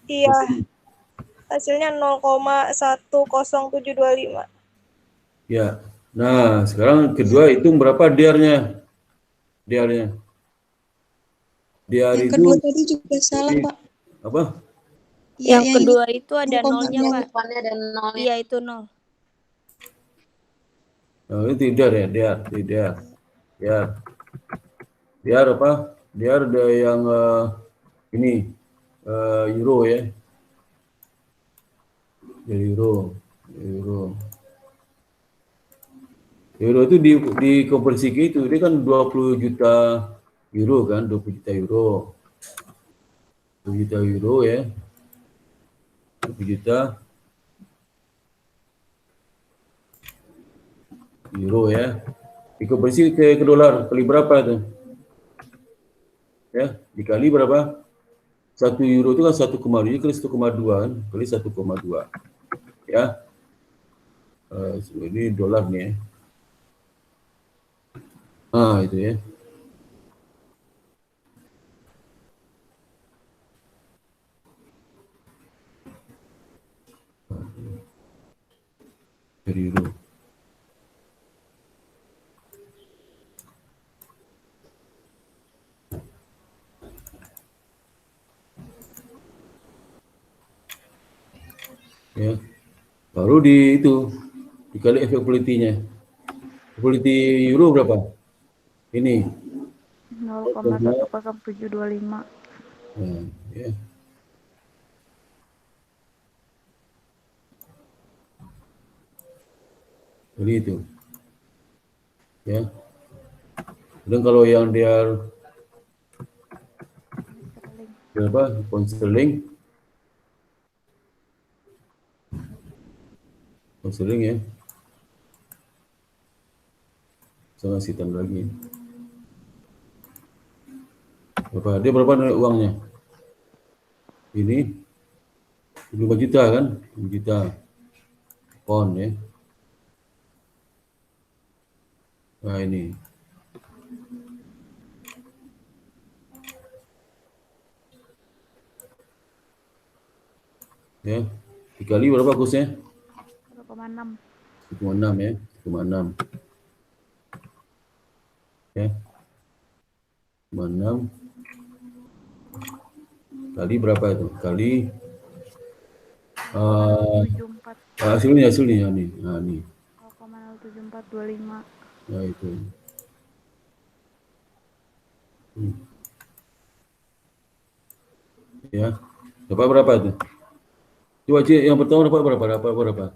iya. Hasilnya 0,10725.
Ya. Nah, sekarang kedua hitung berapa DR-nya. DR
Yang
itu
kedua tadi juga salah, Pak.
apa?
Iya,
Yang kedua itu ada
0,0.
nolnya Pak.
Depannya ada nolnya.
Iya itu 0.
Nah, itu DR ya, DR apa? DR ada yang ini euro ya. Euro itu dikonversi ke itu, dia kan 20 juta euro kan, 20 juta euro. 20 juta euro ya. 20 juta euro ya. Dikonversi ke dolar, kali berapa itu? Ya, dikali berapa? 1 euro itu kan 1,2, jadi kali 1,2 kan, kali 1,2. Ya. Ini dolar nih ya. Itu ya. Dari euro. Ya. Baru dikali efek volatility-nya. Volatility euro berapa? Ini
0,10725.
ya. Jadi itu. Ya. Dan kalau yang dia berapa? Pound sterling ya. Saya kasih tambah lagi. Berapa? Dia berapa uangnya? Ini 5 juta kan? 5 juta pound ya. Nah ini. Ya, dikali berapa kursnya?
1,6.
1,6 ya, 1,6. Ya. 1,6 kali berapa itu? Kali
74.
hasilnya nih. Nah, nih.
0,07425.
Nah, itu. Ya. Dapat berapa itu? Coba cik, yang pertama dapat berapa?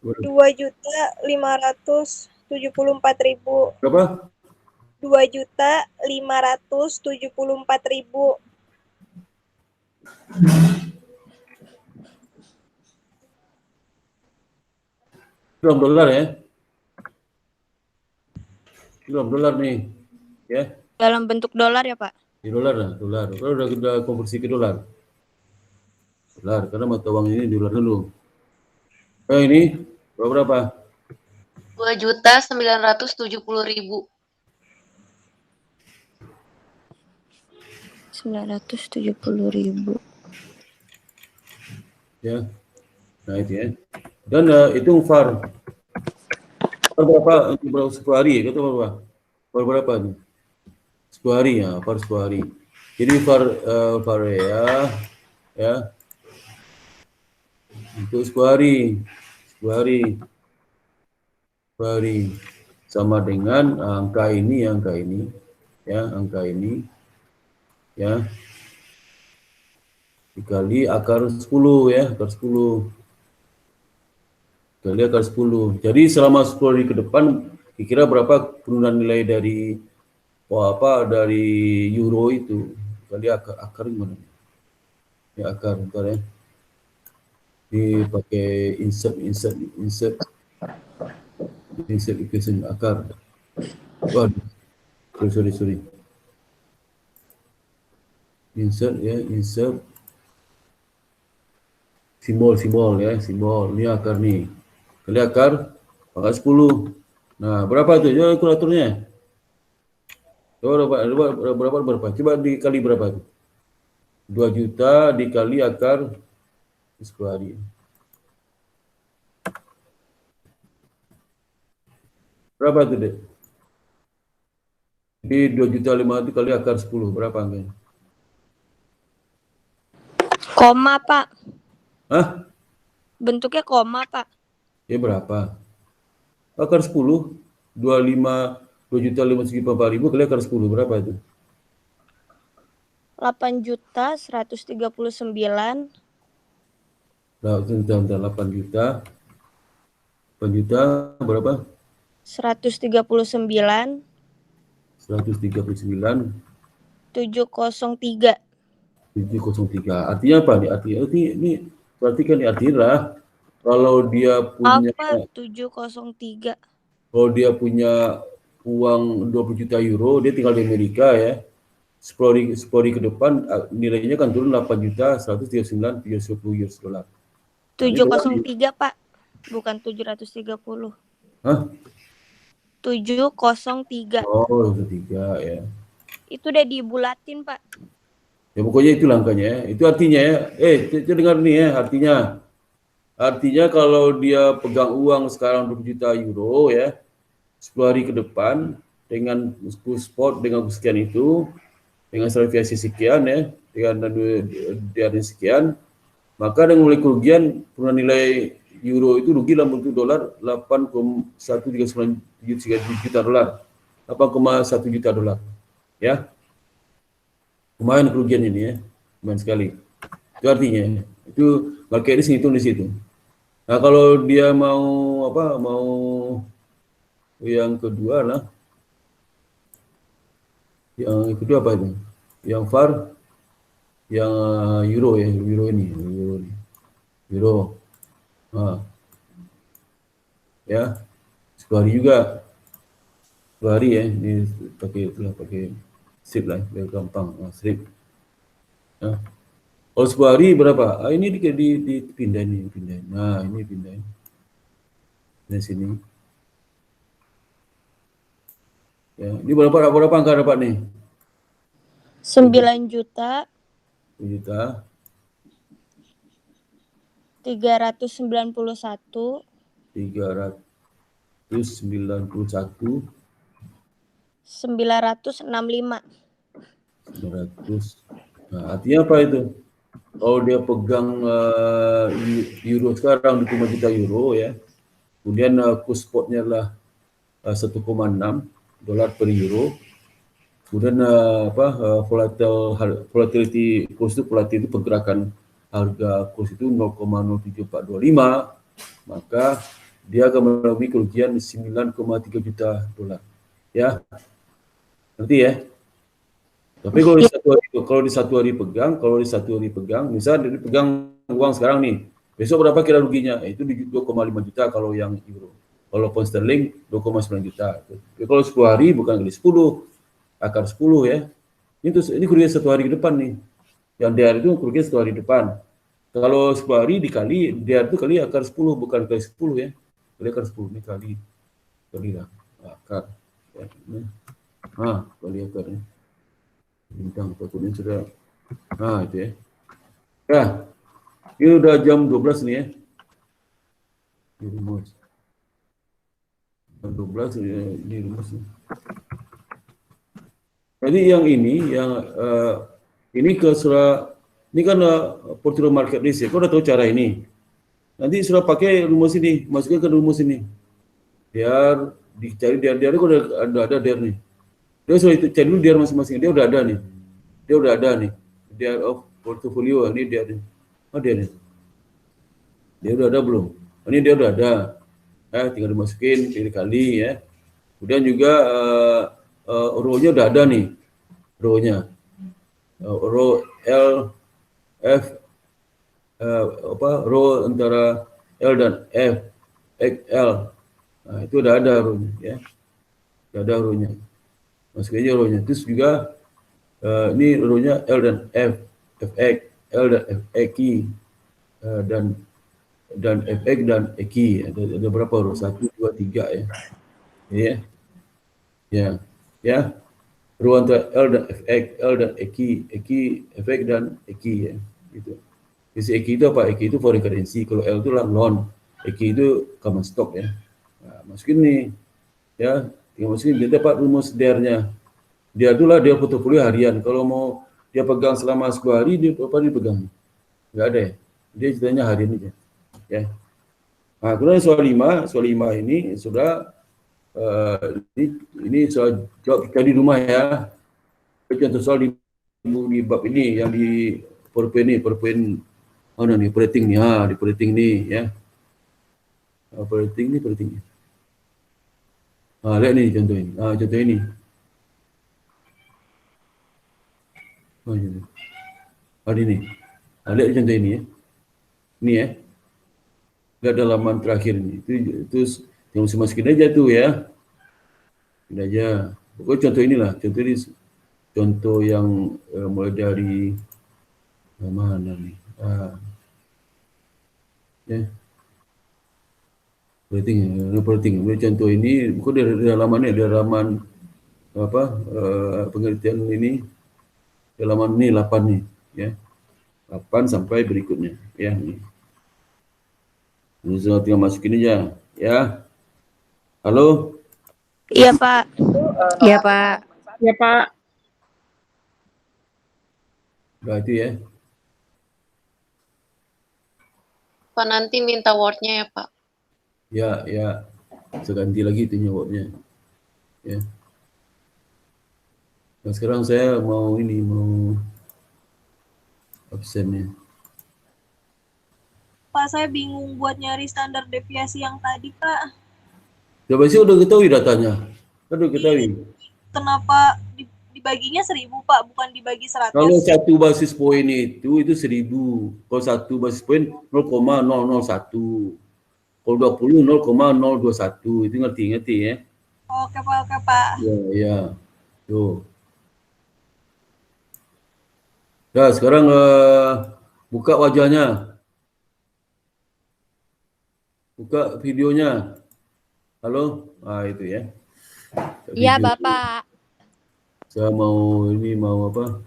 2.574.000.
Berapa?
2.574.000.
Dalam dolar ya? Dalam dolar nih, ya?
Dalam bentuk dolar ya, Pak?
Di dolar lah, dolar. Kalau udah konversi ke dolar. Dolar, karena mata uang ini dolar dulu. Ini berapa?
2.970.000.
970.000.
Ya, nah itu ya. Dan hitung VAR. VAR berapa? Untuk berapa 10 hari? Kata berapa? VAR berapa nih? 10 hari ya, VAR 10 hari. Jadi VAR ya. Untuk 10 hari. 10 hari. Sama dengan angka ini. Ya, angka ini. Ya. Dikali akar 10 ya, akar 10. Dikali akar 10. Jadi selama 10 hari ke depan, kira-kira berapa penurunan nilai dari dari euro itu? Kali akar gimana? Ya akar, bentar ya. Dipakai insert equation akar. Waduh. Sorry. Insert simbol ya, simbol. Ini akar nih. Kali akar pangkat 10. Nah, berapa tuh? Coba kalkulatornya. Berapa? Coba dikali berapa tuh? 2 juta dikali akar 10 hari. Berapa tuh, Dek? Jadi 2.500.000 kali akar 10, berapa angkanya?
Koma, Pak.
Hah?
Bentuknya koma, Pak.
Ya berapa? Akar 10, 2.554.000 kali akar 10, berapa itu?
8.139.
Nah, bentar, 8 juta. 8 juta berapa?
139.
139.
703.
703. Artinya apa nih? Artinya ini berarti kan artinya lah kalau dia punya
Apa? 703.
kalau dia punya uang 20 juta euro, dia tinggal di Amerika ya. 10 hari ke depan nilainya kan turun 8.139.710 US dollar.
703, Pak. Bukan 730.
Hah?
703.
Oh, ketiga ya.
Itu udah dibulatin, Pak.
Ya pokoknya itu angkanya ya. Itu artinya ya. Dengar nih ya, artinya kalau dia pegang uang sekarang 20 juta euro ya, 10 hari ke depan dengan spot dengan sekian itu, dengan salariasi sekian ya, dengan dari sekian, maka dengan mulai kerugian penurunan nilai euro itu rugi dalam bentuk dolar 8,139 juta dolar. 8,1 juta dolar. Ya. Lumayan kerugian ini ya. Lumayan sekali. Itu artinya itu market risk hitung di situ. Nah, kalau dia mau apa? Mau yang kedua lah. Yang kedua apa itu? Yang VAR, yang Euro ya, Euro ini, Euro ini. Euro. Ya. 10 hari juga. 10 hari ya, ini pakai strip lah, biar gampang. Strip. Ya. Kalau 10 hari berapa? Ini dipindah nih, pindah. Nah, ini pindah. Dari sini. Ya, ini berapa angka dapat nih?
9 juta
1 juta
391
391
965.
900. Nah, artinya apa itu? Kalau dia pegang euro sekarang 25 juta euro ya, kemudian kurs spotnya adalah 1,6 dolar per euro, kemudian volatility kurs itu, volatility itu pergerakan harga kurs itu 0,07425, maka dia akan mengalami kerugian 9,3 juta dolar. Ya, nanti ya. Tapi kalau di satu hari pegang, misalnya dia pegang uang sekarang nih, besok berapa kira ruginya? Itu di 2,5 juta kalau yang euro. Kalau pound sterling 2,9 juta. Tapi kalau 10 hari bukan kali 10, akar 10 ya. Ini kerugian 1 hari ke depan nih. Yang DR itu kerugian 1 hari depan. Kalau 10 hari dikali, DR itu kali akar 10, bukan kali 10 ya. Kali akar 10, ini kali lah. Akar. Ya, kali akarnya. Bintang takutnya sudah. Itu ya. Ya, ini udah jam 12 nih ya. Di rumus. Jam 12 di rumus. Jadi yang ini, ini ini kan portfolio market risk ya. Kau udah tahu cara ini. Nanti sudah pakai rumus ini, masukkan ke rumus ini. Biar dicari DR kok udah ada DR nih. Dia sudah cari dulu DR masing-masing. Dia udah ada nih. DR of portfolio ini dia nih. Dia nih. Dia udah ada belum? Ini dia udah ada. Tinggal dimasukin pilih kali ya. Kemudian juga row-nya udah ada nih. Row-nya. Row L F row antara L dan F XL. Nah, itu udah ada row-nya ya. Udah ada row-nya. Masukin aja row-nya. Terus juga ini row-nya L dan F, FX, L dan FX, dan FX dan EQ. Ada berapa row? 1, 2, 3 ya. Ya. Row antara L dan FX, L dan EQ, FX dan EQ ya. Gitu. Jadi EQ itu apa? EQ itu foreign currency. Kalau L itu lah loan. EQ itu common stock ya. Nah, masukin nih. Ya, tinggal masukin dia dapat rumus DR-nya. Dia itulah dia portofolio harian. Kalau mau dia pegang selama 10 hari, dia pegang? Enggak ada ya. Dia ceritanya harian aja. Ya. Nah, kemudian soal 5 ini sudah ini soal jawab kita di rumah ya. Contoh soal di bab ini yang di PowerPoint mana nih operating nih, di operating nih ya. Operating nih. Lihat nih contoh ini. Contoh ini. Hari ini. Lihat contoh ini ya. Ini ya. Lihat halaman terakhir ini. Itu yang masukin aja tuh ya. Ini aja. Pokoknya contoh inilah. Contoh yang mulai dari mana nih. Ya. Operating. Contoh ini bukan dari halaman ini, dari halaman pengertian ini. Halaman ini 8 nih, ya. 8 sampai berikutnya, ya. Nih. Ini sudah tinggal masukin aja, ya. Halo?
Iya, Pak.
Iya, Pak.
Ya, Pak.
Nah, itu ya.
Pak nanti minta Word-nya ya, Pak.
Ya. Saya ganti lagi itu Word-nya. Ya. Nah, sekarang saya mau absennya.
Pak, saya bingung buat nyari standar deviasi yang tadi, Pak.
Coba sih udah ketahui datanya. Udah ketahui.
Kenapa dibaginya 1.000, Pak, bukan dibagi 100?
Kalau 1 basis poin itu 1.000. Kalau 1 basis poin 0,001. Kalau 20 0,021. Itu ngerti ya?
Oke, Pak.
Ya. Tuh. Nah, sekarang buka wajahnya. Buka videonya. Halo? Itu ya.
Iya,
Video.
Bapak.
Saya mau apa?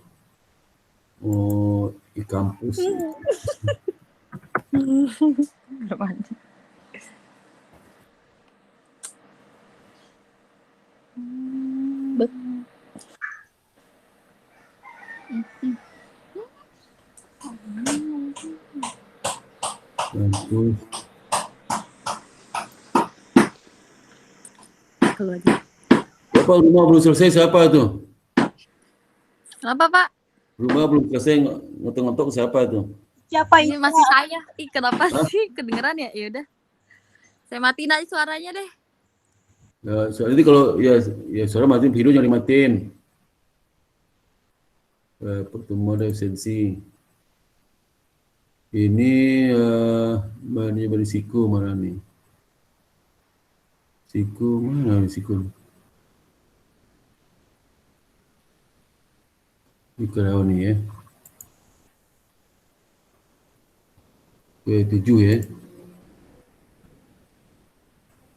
Mau di kampus. Kampus. Siapa rumah belum selesai? Siapa itu?
Kenapa, Pak?
Rumah belum selesai ngetok-ngetok siapa itu?
Siapa
Ini
itu?
masih saya. Ih, kenapa
Hah?
sih? Kedengeran ya? Ya udah. Saya matiin aja suaranya deh.
Ya, soalnya itu kalau ya suara matiin, video jangan dimatiin. Pertemuan esensi. Ini berisiko mana nih? Siku mana siku? Ini kalau nih ya. Oke, 7 ya.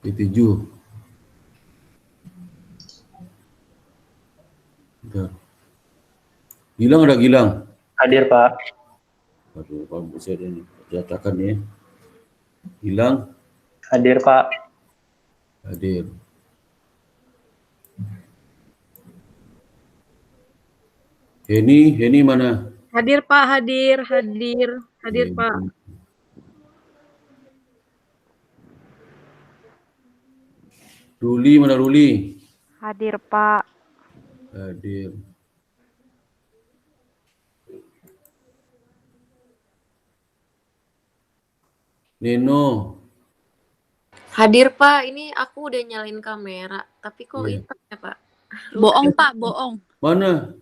Oke, 7. Bentar. Gilang ada Gilang?
Hadir, Pak.
Aduh, Pak bisa ini. Nyatakan ya. Gilang
Hadir, Pak.
hadir. Heni mana?
Hadir Pak, hadir Pak.
Ruli mana Ruli?
Hadir Pak.
Hadir. Neno.
Hadir, Pak. Ini aku udah nyalain kamera, tapi kok
Iya.
hitam ya, Pak?
Bohong, Pak, bohong.
Mana?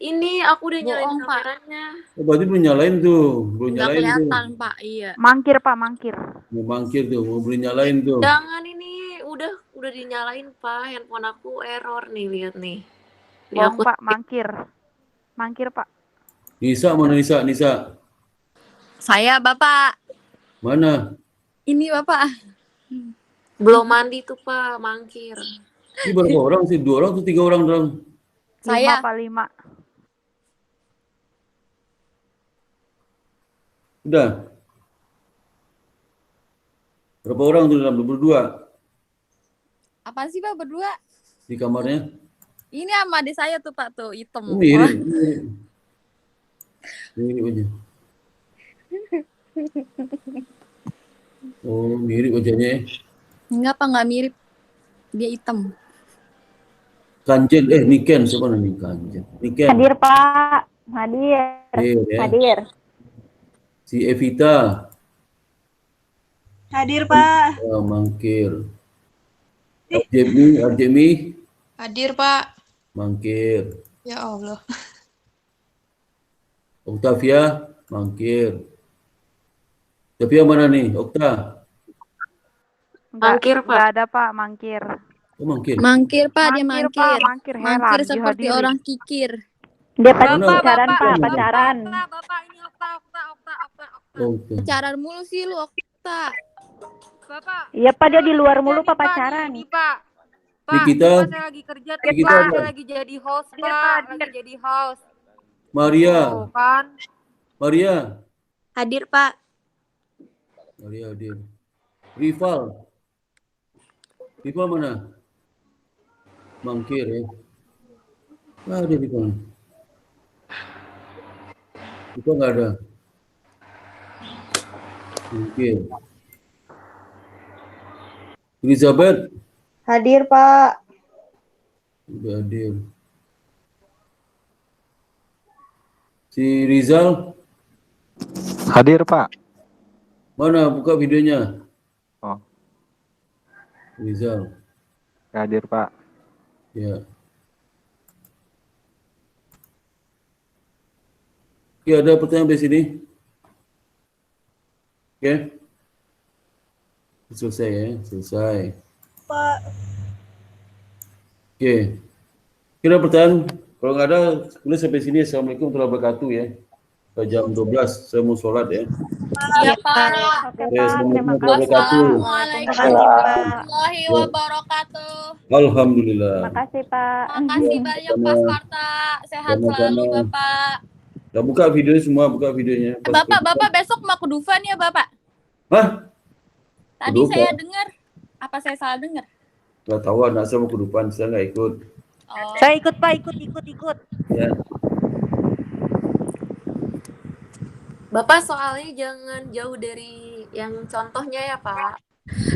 Ini aku udah nyalain
Bohong, Pak.
kameranya.
Oh, berarti belum nyalain tuh. Belum
Nggak
nyalain tuh.
kelihatan, Pak. Iya.
Mangkir Pak, mangkir.
Mau mangkir tuh, mau beli nyalain tuh.
Jangan ini, udah dinyalain, Pak. Handphone aku error nih, lihat nih. Ini
Bohong
aku
Pak, mangkir. Mangkir Pak.
Nisa mana Nisa? Nisa.
Saya, Bapak.
Mana?
Ini, Bapak.
belum mandi tuh, Pak, mangkir.
Ini berapa orang sih? 2 orang atau 3 orang dalam?
Saya.
5 Pak, 5.
Udah. Berapa orang tuh dalam? Berdua
Apa sih, Pak, berdua?
di kamarnya?
Ini sama adik saya tuh, Pak, tuh, hitam.
Oh, mirip. Mirip aja. Oh, mirip wajahnya.
Enggak, Pak, nggak mirip. Dia hitam.
Kanjen, Niken, siapa namanya Kanjen? Niken.
Hadir Pak. Hadir.
Ya.
Hadir.
Si Evita.
Hadir, Pak.
Mangkir. Arjemi.
Hadir, Pak.
Mangkir.
Ya Allah.
Octavia, mangkir. Octavia mana nih? Okta.
Mangkir, Pak.
Enggak ada Pak, mangkir.
Oh, mangkir.
Mangkir, Pak, dia
Mangkir,
mangkir.
Pak, mangkir, heran,
Mangkir seperti
dihadiri.
orang kikir.
Dia pacaran,
Bapak,
Pak, pacaran.
Bapak, ini Okta.
Oh, Okta.
Pacaran mulu sih lu, Okta. Bapak.
Iya Pak, dia di luar mulu Pak pacaran.
Ini, Pak.
Nikita.
Saya lagi kerja,
Nikita
Pak.
apa?
Saya lagi jadi host, Pak. Lagi jadi host.
Maria.
Tuh, kan.
Maria.
Hadir, Pak.
Maria hadir. Rival. Rival mana? Mangkir ya. Ada Rival. Rival nggak ada. Mangkir. Elizabeth.
Hadir, Pak.
Udah hadir. Si Rizal.
Hadir, Pak.
Mana buka videonya?
Oh.
Rizal.
Hadir, Pak.
Ya. Oke, ada pertanyaan di sini? Oke. Selesai ya, selesai.
Pak.
Oke. Kira pertanyaan, kalau nggak ada, boleh sampai sini. Assalamualaikum warahmatullahi wabarakatuh ya. Ke jam 12, saya mau sholat ya.
Iya, Pak.
Oke,
Oke,
Pak.
assalamualkum
Terima kasih.
warahmatullahi wabarakatuh.
Waalaikumsalam warahmatullahi wabarakatuh.
Alhamdulillah.
Terima kasih, Pak.
Makasih banyak Pak Sparta. Sehat selalu Bapak.
Udah buka videonya semua, buka videonya.
Bapak besok mau ke Dufan ya Bapak?
Hah?
Tadi
Dufan?
saya dengar. Apa saya salah dengar?
Nggak tahu, anak saya mau ke depan, saya nggak ikut.
Oh.
Saya ikut Pak, ikut.
Ya.
Bapak soalnya jangan jauh dari yang contohnya ya, Pak.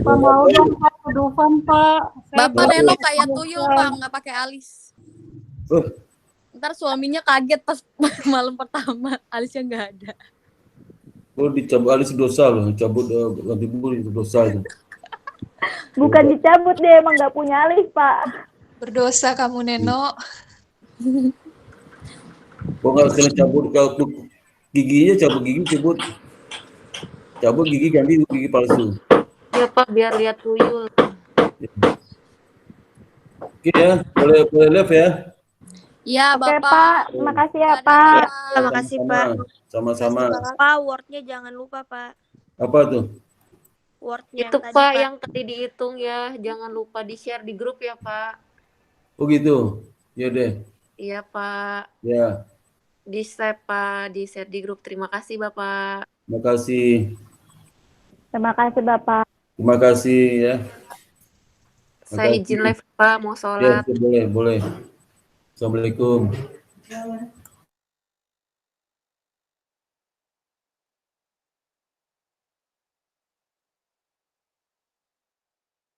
Pak mau dong Pak ke Dufan, Pak.
Bapak nengok kayak tuyul Pak, nggak pakai alis.
Oh,
Ntar suaminya kaget pas malam pertama, alisnya nggak ada.
kalau dicabut alis dosa loh, cabut ganti bulu itu dosa itu.
Bukan dicabut, dia emang nggak punya alis, Pak.
Berdosa kamu, Neno.
Kok nggak kena cabut kalau giginya cabut gigi cabut gigi ganti gigi palsu.
Ya Pak, biar lihat tuyul.
Oke ya, boleh live ya.
Iya
Oke,
Bapak.
Pak. Terima kasih ya, Pak.
Terima kasih Pak.
Sama-sama.
Pak, wordnya jangan lupa Pak.
Apa tuh?
Wordnya
Itu
yang tadi,
Pak yang tadi dihitung ya, jangan lupa di-share di grup ya Pak.
Oh gitu. Ya deh.
Iya Pak.
Ya.
Di-share Pak, di-share di grup. Terima kasih Bapak.
Terima kasih.
Terima kasih, Bapak.
Terima kasih ya.
Saya izin live Pak, mau
Ya,
sholat.
boleh. Assalamualaikum.